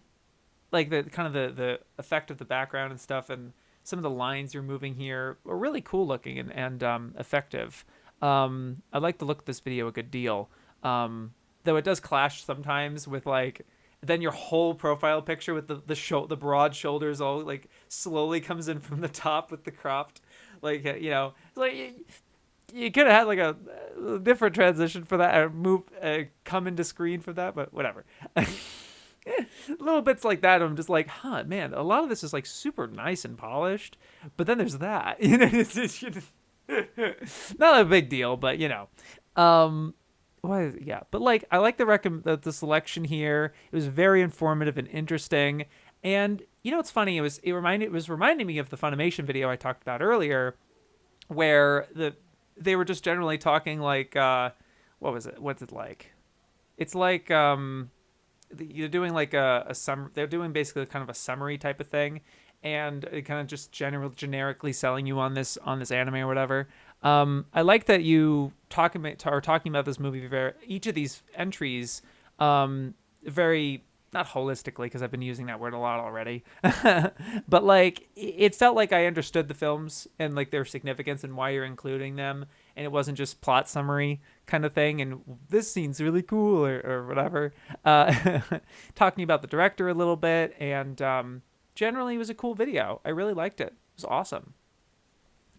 kind of the effect of the background and stuff, and some of the lines you're moving here are really cool looking and effective. I like the look of this video a good deal. Though it does clash sometimes with like then your whole profile picture with the broad shoulders all like slowly comes in from the top with the cropped, like like you could have had like a different transition for that, or move come into screen for that, but whatever. Little bits like that, I'm just like, huh, man, a lot of this is like super nice and polished, but then there's that, not a big deal, but yeah, but like I like the selection here. It was very informative and interesting, and it's funny. It was reminding me of the Funimation video I talked about earlier, where they were just generally talking like what was it? What's it like? It's like you're doing like a they're doing basically kind of a summary type of thing, and it kind of just generically selling you on this anime or whatever. I like that you talking about this movie each of these entries very, not holistically because I've been using that word a lot already, but like it felt like I understood the films and like their significance and why you're including them, and it wasn't just plot summary kind of thing and this scene's really cool or whatever. Talking about the director a little bit, and generally it was a cool video. I really liked it. It was awesome.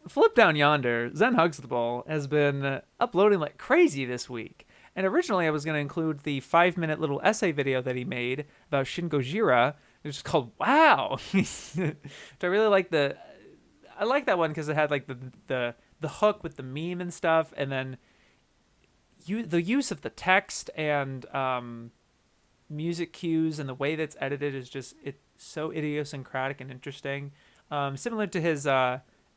Flip down yonder, Zen Huxtable has been uploading like crazy this week. And originally I was going to include the 5-minute little essay video that he made about Shin Gojira. It's just called Wow. I really like I like that one because it had like the hook with the meme and stuff, and then the use of the text and music cues and the way that's edited is just it's so idiosyncratic and interesting. Similar to his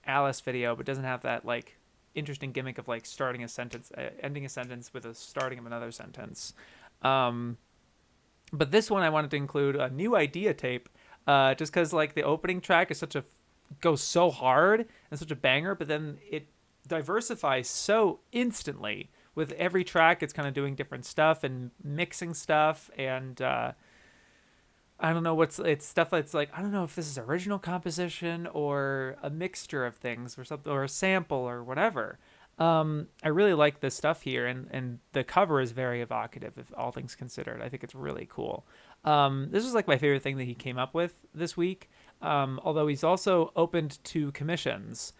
Alice video, but doesn't have that like interesting gimmick of like starting a sentence, ending a sentence with a starting of another sentence. But this one I wanted to include a new idea tape, just because like the opening track is goes so hard and such a banger, but then it diversifies so instantly with every track. It's kind of doing different stuff and mixing stuff, and I don't know it's stuff that's like, I don't know if this is original composition or a mixture of things or something, or a sample or whatever. I really like this stuff here, and the cover is very evocative if all things considered. I think it's really cool. This was like my favorite thing that he came up with this week. Although he's also opened to commissions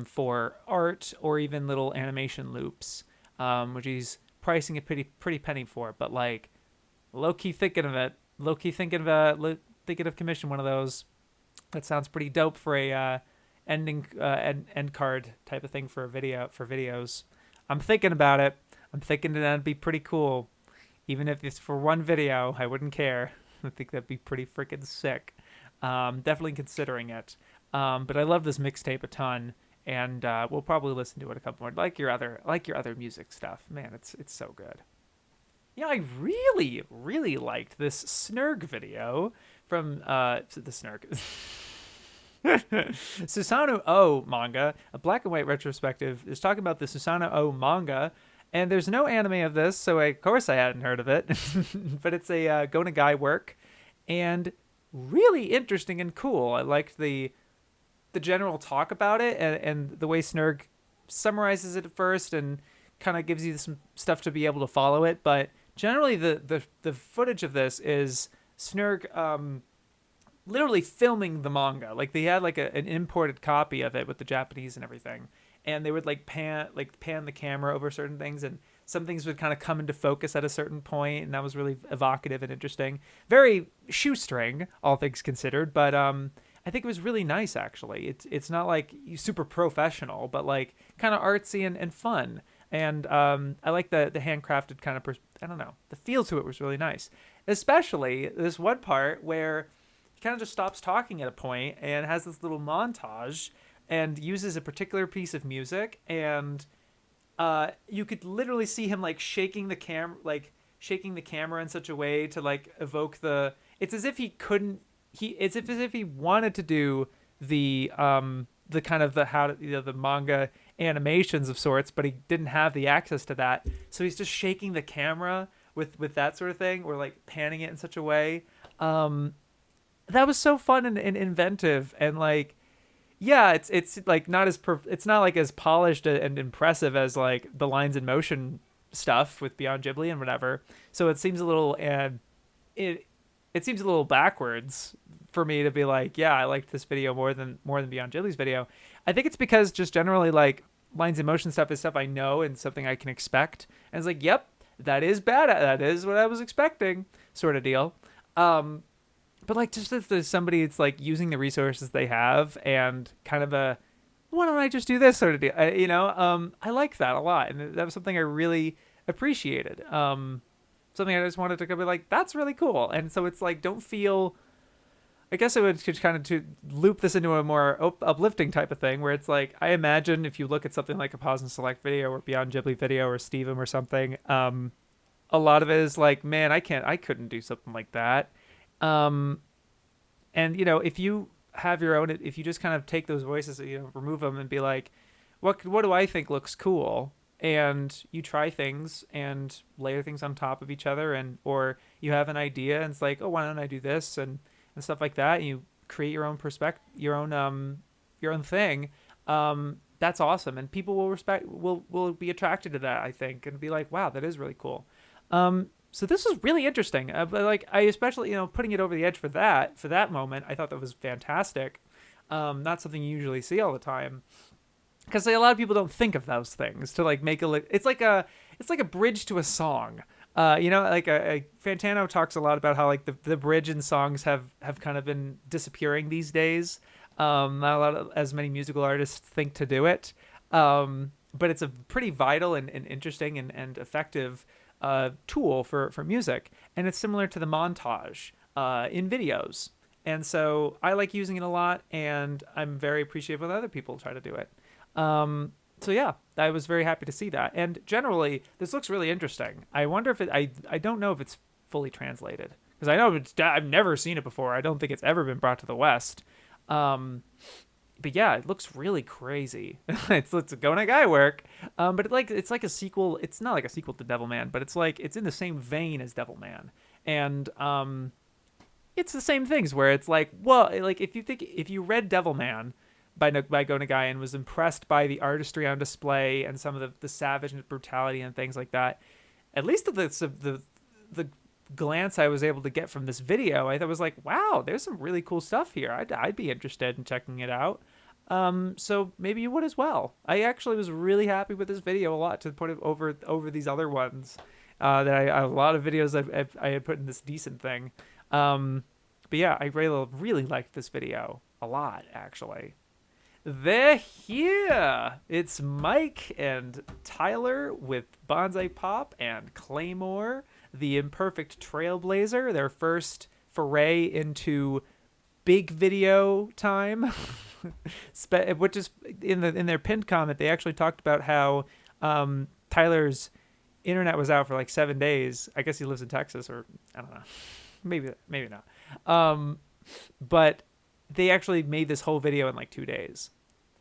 for art or even little animation loops, which he's pricing a pretty penny for, but like low-key thinking of commission one of those. That sounds pretty dope for a end card type of thing for videos. I'm thinking about it. I'm thinking that'd be pretty cool. Even if it's for one video, I wouldn't care. I think that'd be pretty freaking sick. Definitely considering it. But I love this mixtape a ton, and we'll probably listen to it a couple more. Like your other music stuff, man. It's so good. Yeah, I really, really liked this TheSnerg video from TheSnerg. Susanoo O manga, a black and white retrospective, is talking about the Susanoo O manga, and there's no anime of this, so of course I hadn't heard of it. But it's a Go Nagai work, and really interesting and cool. I liked the general talk about it, and the way Snerg summarizes it at first and kind of gives you some stuff to be able to follow it, but generally, the footage of this is Snerg literally filming the manga. Like they had like an imported copy of it with the Japanese and everything, and they would like pan the camera over certain things, and some things would kind of come into focus at a certain point, and that was really evocative and interesting. Very shoestring, all things considered, but I think it was really nice actually. It's not like super professional, but like kind of artsy and fun. And I like the handcrafted kind of, I don't know, the feel to it was really nice. Especially this one part where he kind of just stops talking at a point and has this little montage and uses a particular piece of music, and you could literally see him like shaking the camera in such a way to like evoke the. It's as if he couldn't. It's as if he wanted to do the kind of the the manga animations of sorts, but he didn't have the access to that, so he's just shaking the camera with that sort of thing, or like panning it in such a way. That was so fun and inventive, and like, yeah, it's like not as it's not like as polished and impressive as like the lines in motion stuff with Beyond Ghibli and whatever. So it seems a little it seems a little backwards for me to be like, yeah, I liked this video more than Beyond Ghibli's video. I think it's because just generally like lines in motion stuff is stuff I know and something I can expect, and it's like, yep, that is bad. That is what I was expecting, sort of deal. But like, just if there's somebody that's like using the resources they have and kind of a, why don't I just do this sort of deal? I like that a lot, and that was something I really appreciated. Something I just wanted to be like, that's really cool. And so it's like, don't feel. I guess I would kind of to loop this into a more uplifting type of thing, where it's like, I imagine if you look at something like a Pause and Select video or Beyond Ghibli video or Steven or something, a lot of it is like, man, I couldn't do something like that. And if you have your own, if you just kind of take those voices, remove them and be like, what do I think looks cool? And you try things and layer things on top of each other, or you have an idea and it's like, oh, why don't I do this? And stuff like that. And you create your own perspective, your own thing. That's awesome. And people will be attracted to that, I think, and be like, wow, that is really cool. So this was really interesting. But like, I especially, putting it over the edge for that moment, I thought that was fantastic. Not something you usually see all the time, because a lot of people don't think of those things to like make it's like a bridge to a song. Like Fantano talks a lot about how like the bridge in songs have kind of been disappearing these days. Not as many musical artists think to do it. But it's a pretty vital and interesting and effective tool for music. And it's similar to the montage in videos. And so I like using it a lot, and I'm very appreciative when other people try to do it. So yeah, I was very happy to see that. And generally, this looks really interesting. I wonder if I don't know if it's fully translated, because I know I've never seen it before. I don't think it's ever been brought to the West. But yeah, it looks really crazy. it's a Go Nagai work. But it's like a sequel. It's not like a sequel to Devilman, but it's in the same vein as Devilman. And it's the same things where it's like, well, like if you read Devilman by Go Nagai and was impressed by the artistry on display and some of the savage and brutality and things like that, at least the glance I was able to get from this video, I thought was like, wow, there's some really cool stuff here. I'd be interested in checking it out. So maybe you would as well. I actually was really happy with this video a lot, to put it over these other ones a lot of videos I had put in this decent thing. But yeah, I really liked this video a lot, actually. They're here. It's Mike and Tyler with Bonsai Pop and Claymore, the Imperfect Trailblazer, their first foray into big video time. Which is in their pinned comment, they actually talked about how Tyler's internet was out for like 7 days. I guess he lives in Texas, or I don't know, maybe not. But they actually made this whole video in like 2 days.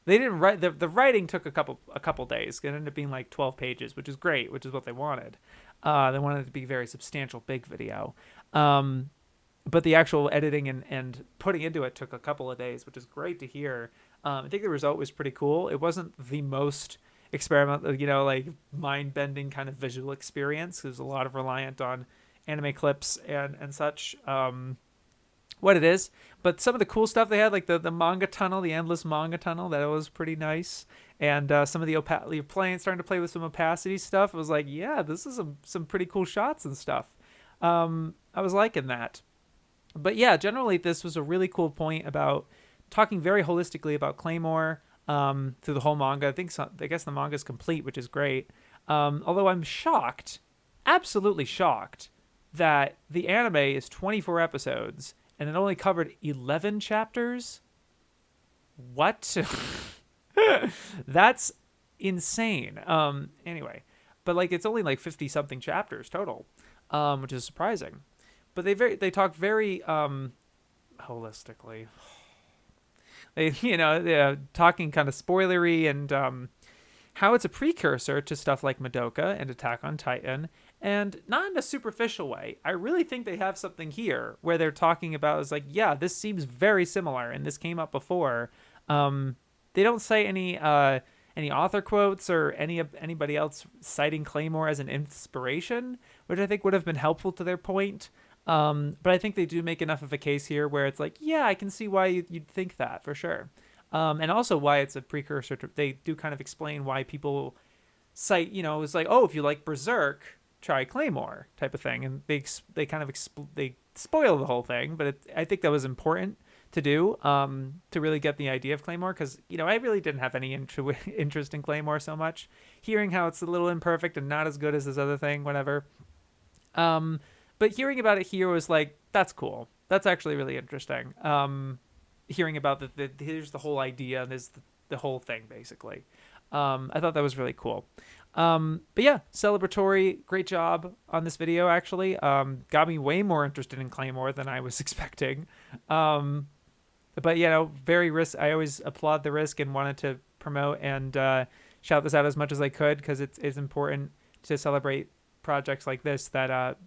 They didn't write the writing took a couple days. It ended up being like 12 pages, which is great, which is what they wanted. They wanted it to be a very substantial big video. But the actual editing and putting into it took a couple of days, which is great to hear. I think the result was pretty cool. It wasn't the most experimental, like mind-bending kind of visual experience. There's a lot of reliant on anime clips and such. What it is, but some of the cool stuff they had, like the manga tunnel, the endless manga tunnel, that was pretty nice. And some of the starting to play with some opacity stuff. It was like, yeah, this is some pretty cool shots and stuff. I was liking that. But yeah, generally this was a really cool point about talking very holistically about Claymore through the whole manga. I guess the manga is complete, which is great. Although I'm shocked, absolutely shocked, that the anime is 24 episodes and it only covered 11 chapters. What? That's insane. Anyway, but like it's only like 50 something chapters total, which is surprising. But they talk very holistically. They, they're talking kind of spoilery and how it's a precursor to stuff like Madoka and Attack on Titan, and not in a superficial way. I really think they have something here where they're talking about is like, yeah, this seems very similar, and this came up before. They don't say any author quotes or anybody else citing Claymore as an inspiration, which I think would have been helpful to their point. But I think they do make enough of a case here where it's like, yeah, I can see why you'd think that for sure. And also why it's a precursor to, they do kind of explain why people cite, it's like, oh, if you like Berserk, try Claymore type of thing. And they kind of, they spoil the whole thing, but I think that was important to do, to really get the idea of Claymore. Cause I really didn't have any interest in Claymore so much. Hearing how it's a little imperfect and not as good as this other thing, whatever. But hearing about it here was like, that's cool. That's actually really interesting. Hearing about here's the whole idea, and there's the whole thing basically. I thought that was really cool. But yeah, celebratory, great job on this video actually. Got me way more interested in Claymore than I was expecting. But very risk. I always applaud the risk and wanted to promote and shout this out as much as I could because it's important to celebrate projects like this that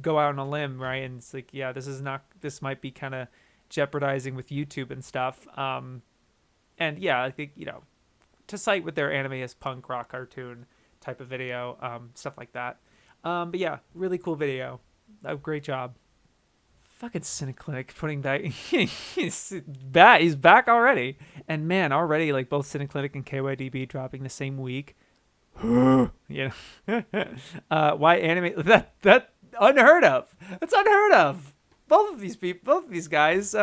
go out on a limb, right? And it's like, yeah, this might be kind of jeopardizing with YouTube and stuff. And yeah, I think, to cite with their anime as punk rock cartoon type of video, stuff like that. But yeah, really cool video. Great job. Fucking TheCynicClinic putting that, he's back already. And man, already like both TheCynicClinic and KYDB dropping the same week. Why anime, that unheard of. That's unheard of. Both of these guys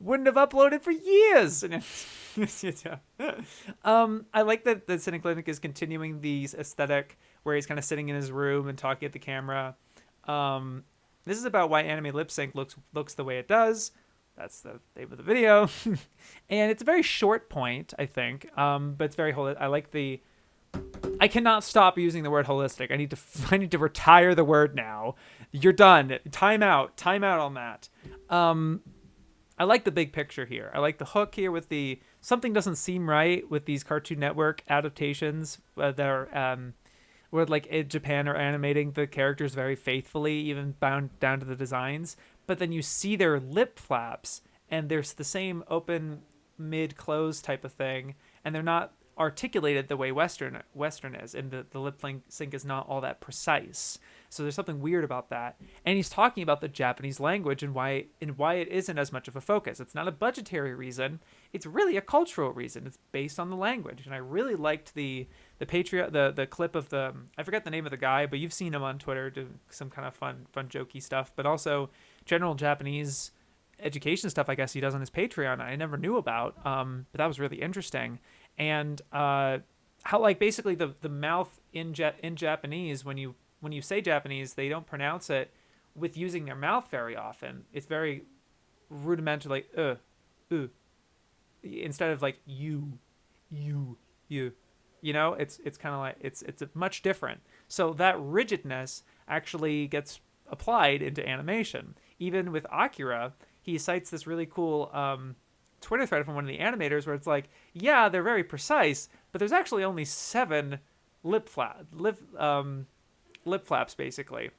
wouldn't have uploaded for years. I like that the TheCynicClinic is continuing the aesthetic where he's kind of sitting in his room and talking at the camera. This is about why anime lip sync looks the way it does. That's the name of the video. And it's a very short point, I think, but it's very holistic. I cannot stop using the word holistic. I need to retire the word now. You're done. Time out on that. I like the big picture here. I like the hook here with something doesn't seem right with these Cartoon Network adaptations that are where like Japan are animating the characters very faithfully, even bound down to the designs. But then you see their lip flaps and there's the same open mid-close type of thing, and they're not articulated the way Western is, and the lip sync is not all that precise. So there's something weird about that. And he's talking about the Japanese language and why it isn't as much of a focus. It's not a budgetary reason. It's really a cultural reason. It's based on the language. And I really liked the clip of I forget the name of the guy, but you've seen him on Twitter do some kind of fun jokey stuff, but also general Japanese education stuff I guess he does on his Patreon I never knew about. But that was really interesting. And how like basically the mouth in Japanese, when you say Japanese, they don't pronounce it with using their mouth very often. It's very rudimentary, like instead of like you. It's kind of like it's much different. So that rigidness actually gets applied into animation. Even with Akira, he cites this really cool Twitter thread from one of the animators where it's like, yeah, they're very precise, but there's actually only 7 lip flaps basically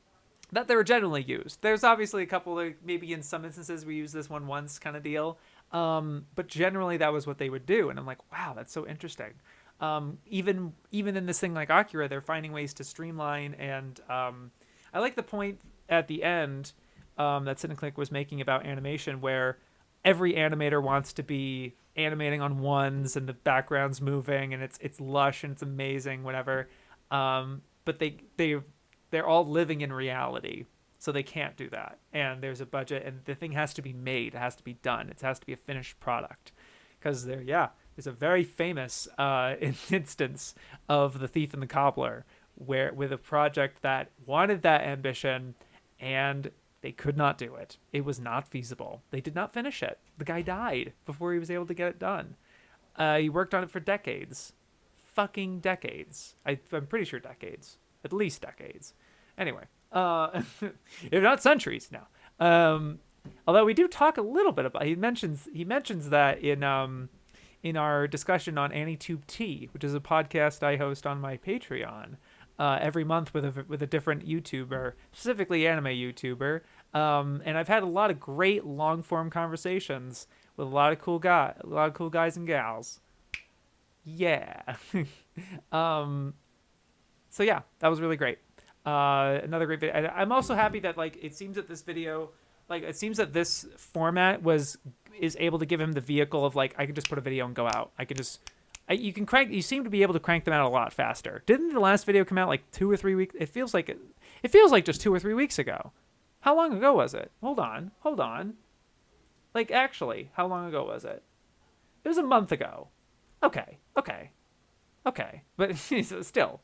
that they were generally used. There's obviously a couple of, maybe in some instances we use this one once kind of deal, but generally that was what they would do. And I'm like, wow, that's so interesting. Even in this thing like Akira, they're finding ways to streamline. And I like the point at the end that TheCynicClinic was making about animation, where every animator wants to be animating on ones and the background's moving and it's lush and it's amazing, whatever. But they're all living in reality, so they can't do that. And there's a budget, and the thing has to be made. It has to be done. It has to be a finished product. Because there's a very famous instance of The Thief and the Cobbler, with a project that wanted that ambition, and they could not do it. It was not feasible. They did not finish it. The guy died before he was able to get it done. He worked on it for decades. Fucking decades. I'm pretty sure decades. At least decades. Anyway. If not centuries now. Although we do talk a little bit about, he mentions that in our discussion on AniTube Tea, which is a podcast I host on my Patreon every month with a different YouTuber, specifically anime YouTuber. And I've had a lot of great long form conversations with a lot of cool guys and gals. Yeah. So yeah, that was really great. Another great video. And I'm also happy that it seems that this format is able to give him the vehicle of I can just put a video and go out. You seem to be able to crank them out a lot faster. Didn't the last video come out 2 or 3 weeks? It feels like just 2 or 3 weeks ago. How long ago was it? Hold on. Actually, how long ago was it? It was a month ago. Okay. But still.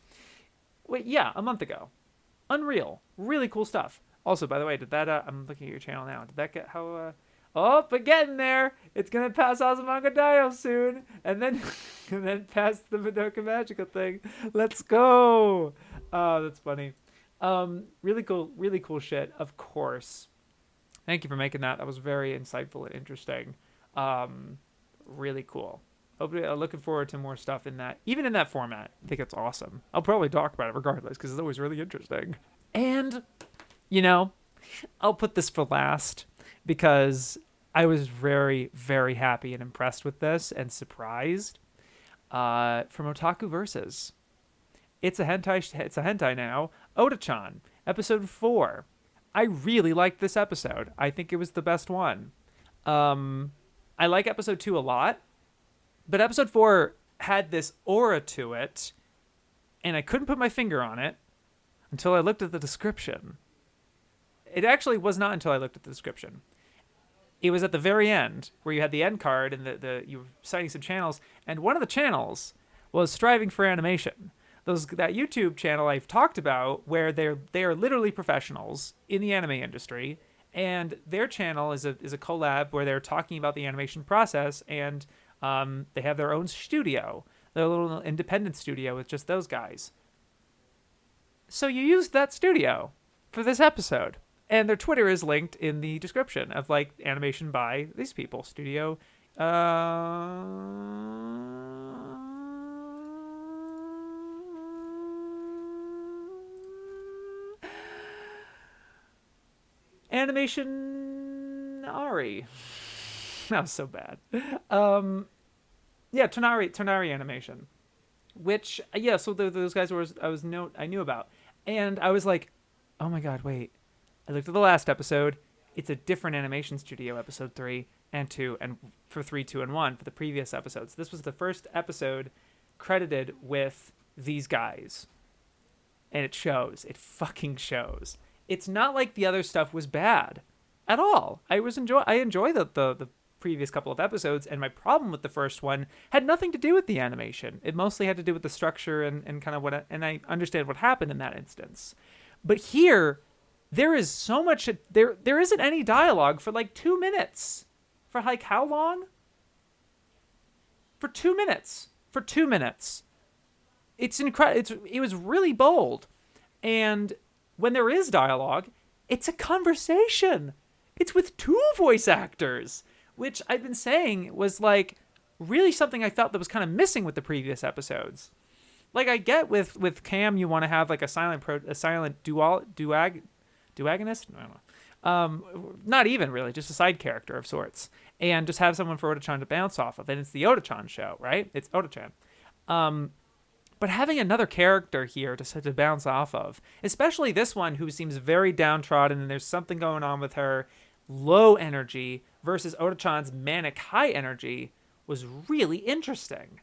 Wait, yeah, a month ago. Unreal. Really cool stuff. Also, by the way, did that, I'm looking at your channel now. Did that get but getting there. It's going to pass Azumanga Daioh soon. And then pass the Madoka Magica thing. Let's go. Oh, that's funny. Really cool shit, of course. Thank you for making that. That was very insightful and interesting. Really cool. Looking forward to more stuff in that, even in that format. I think it's awesome. I'll probably talk about it regardless because it's always really interesting. And, I'll put this for last because I was very, very happy and impressed with this and surprised. From Otaku-Vs. It's a hentai now. Oda-chan, episode 4. I really liked this episode. I think it was the best one. I like episode 2 a lot. But episode 4 had this aura to it, and I couldn't put my finger on it until I looked at the description. It actually was not until I looked at the description. It was at the very end, where you had the end card, and you were citing some channels, and one of the channels was Striving for Animation. That YouTube channel I've talked about, where they are literally professionals in the anime industry, and their channel is a collab where they're talking about the animation process, and they have their own studio, their little independent studio with just those guys. So you used that studio for this episode. And their Twitter is linked in the description of animation by these people. Studio. Animation Ari. That was so bad. Yeah, Tonari Animation, which so those guys I knew about, and I was like, oh my god, wait. I looked at the last episode. It's a different animation studio, episode 3 and 2, and for 3, 2, and 1 for the previous episodes. This was the first episode credited with these guys, and it shows. It fucking shows. It's not like the other stuff was bad at all. I enjoy the previous couple of episodes, and my problem with the first one had nothing to do with the animation. It mostly had to do with the structure and kind of and I understand what happened in that instance. But here, there is so much, there isn't any dialogue for 2 minutes. For how long? For 2 minutes. For 2 minutes. It's incredible. It was really bold. And when there is dialogue, it's a conversation. It's with 2 voice actors, which I've been saying was really something I felt that was kind of missing with the previous episodes. I get with Cam, you want to have a silent duagonist? I don't know. Not even really, just a side character of sorts. And just have someone for Oda-chan to bounce off of. And it's the Oda-chan show, right? It's Oda-chan. But having another character here to bounce off of, especially this one who seems very downtrodden and there's something going on with her, low energy, versus Oda-chan's manic high energy, was really interesting.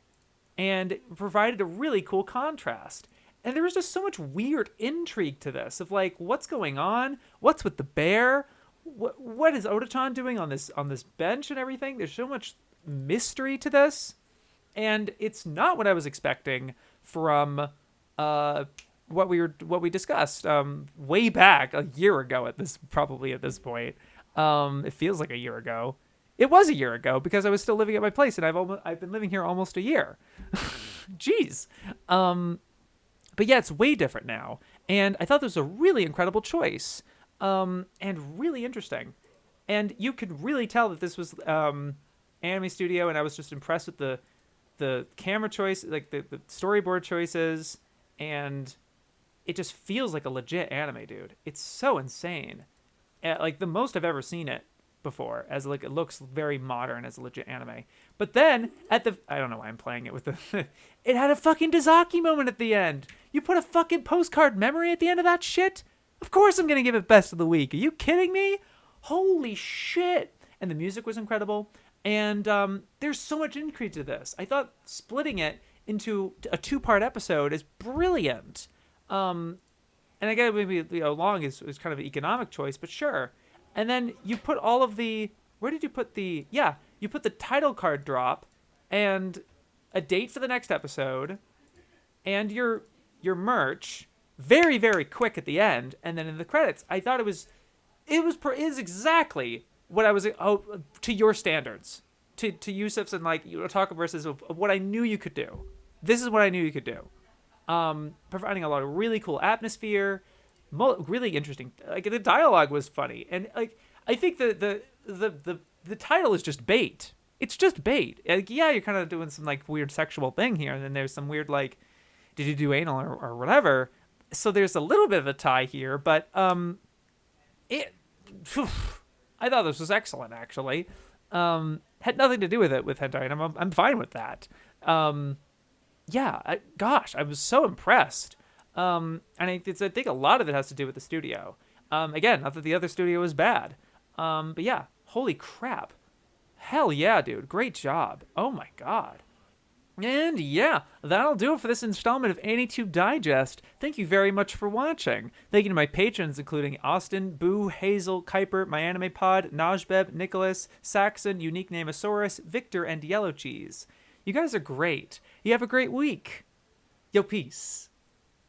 And provided a really cool contrast. And there was just so much weird intrigue to this of what's going on? What's with the bear? What is Oda-chan doing on this bench and everything? There's so much mystery to this, and it's not what I was expecting from what we discussed way back a year ago. At this point, it feels like a year ago. It was a year ago because I was still living at my place, and I've been living here almost a year. Jeez. But yeah, it's way different now, and I thought this was a really incredible choice, and really interesting. And you could really tell that this was Anime Studio, and I was just impressed with the camera choice, like the storyboard choices, and it just feels like a legit anime, dude. It's so insane. Like the most I've ever seen it before, as like it looks very modern as a legit anime. But then I don't know why I'm playing it with the it had a fucking Dazaki moment at the end. You put a fucking postcard memory at the end of that shit? Of course I'm gonna give it best of the week. Are you kidding me? Holy shit. And the music was incredible. And there's so much intrigue to this. I thought splitting it into a 2-part episode is brilliant. And I get maybe long is kind of an economic choice, but sure. And then you put all of where did you put you put the title card drop and a date for the next episode and your merch very, very quick at the end. And then in the credits, I thought it is exactly what I was, to your standards, to Yusuf's and like Otaku-Vs of what I knew you could do. This is what I knew you could do. Providing a lot of really cool atmosphere, really interesting. Like the dialogue was funny, and like I think the title is just bait. It's just bait. Like, yeah, you're kind of doing some like weird sexual thing here, and then there's some weird like, did you do anal or whatever? So there's a little bit of a tie here, but I thought this was excellent actually. Had nothing to do with it with hentai, and I'm fine with that. I was so impressed. And I think a lot of it has to do with the studio. Again, not that the other studio was bad. But yeah, holy crap. Hell yeah, dude. Great job. Oh my god. And yeah, that'll do it for this installment of AniTube Digest. Thank you very much for watching. Thank you to my patrons, including Austin, Boo, Hazel, Kuiper, My Anime Pod, Najbeb, Nicholas, Saxon, Unique Nameosaurus, Victor, and Yellow Cheese. You guys are great. You have a great week. Yo, peace.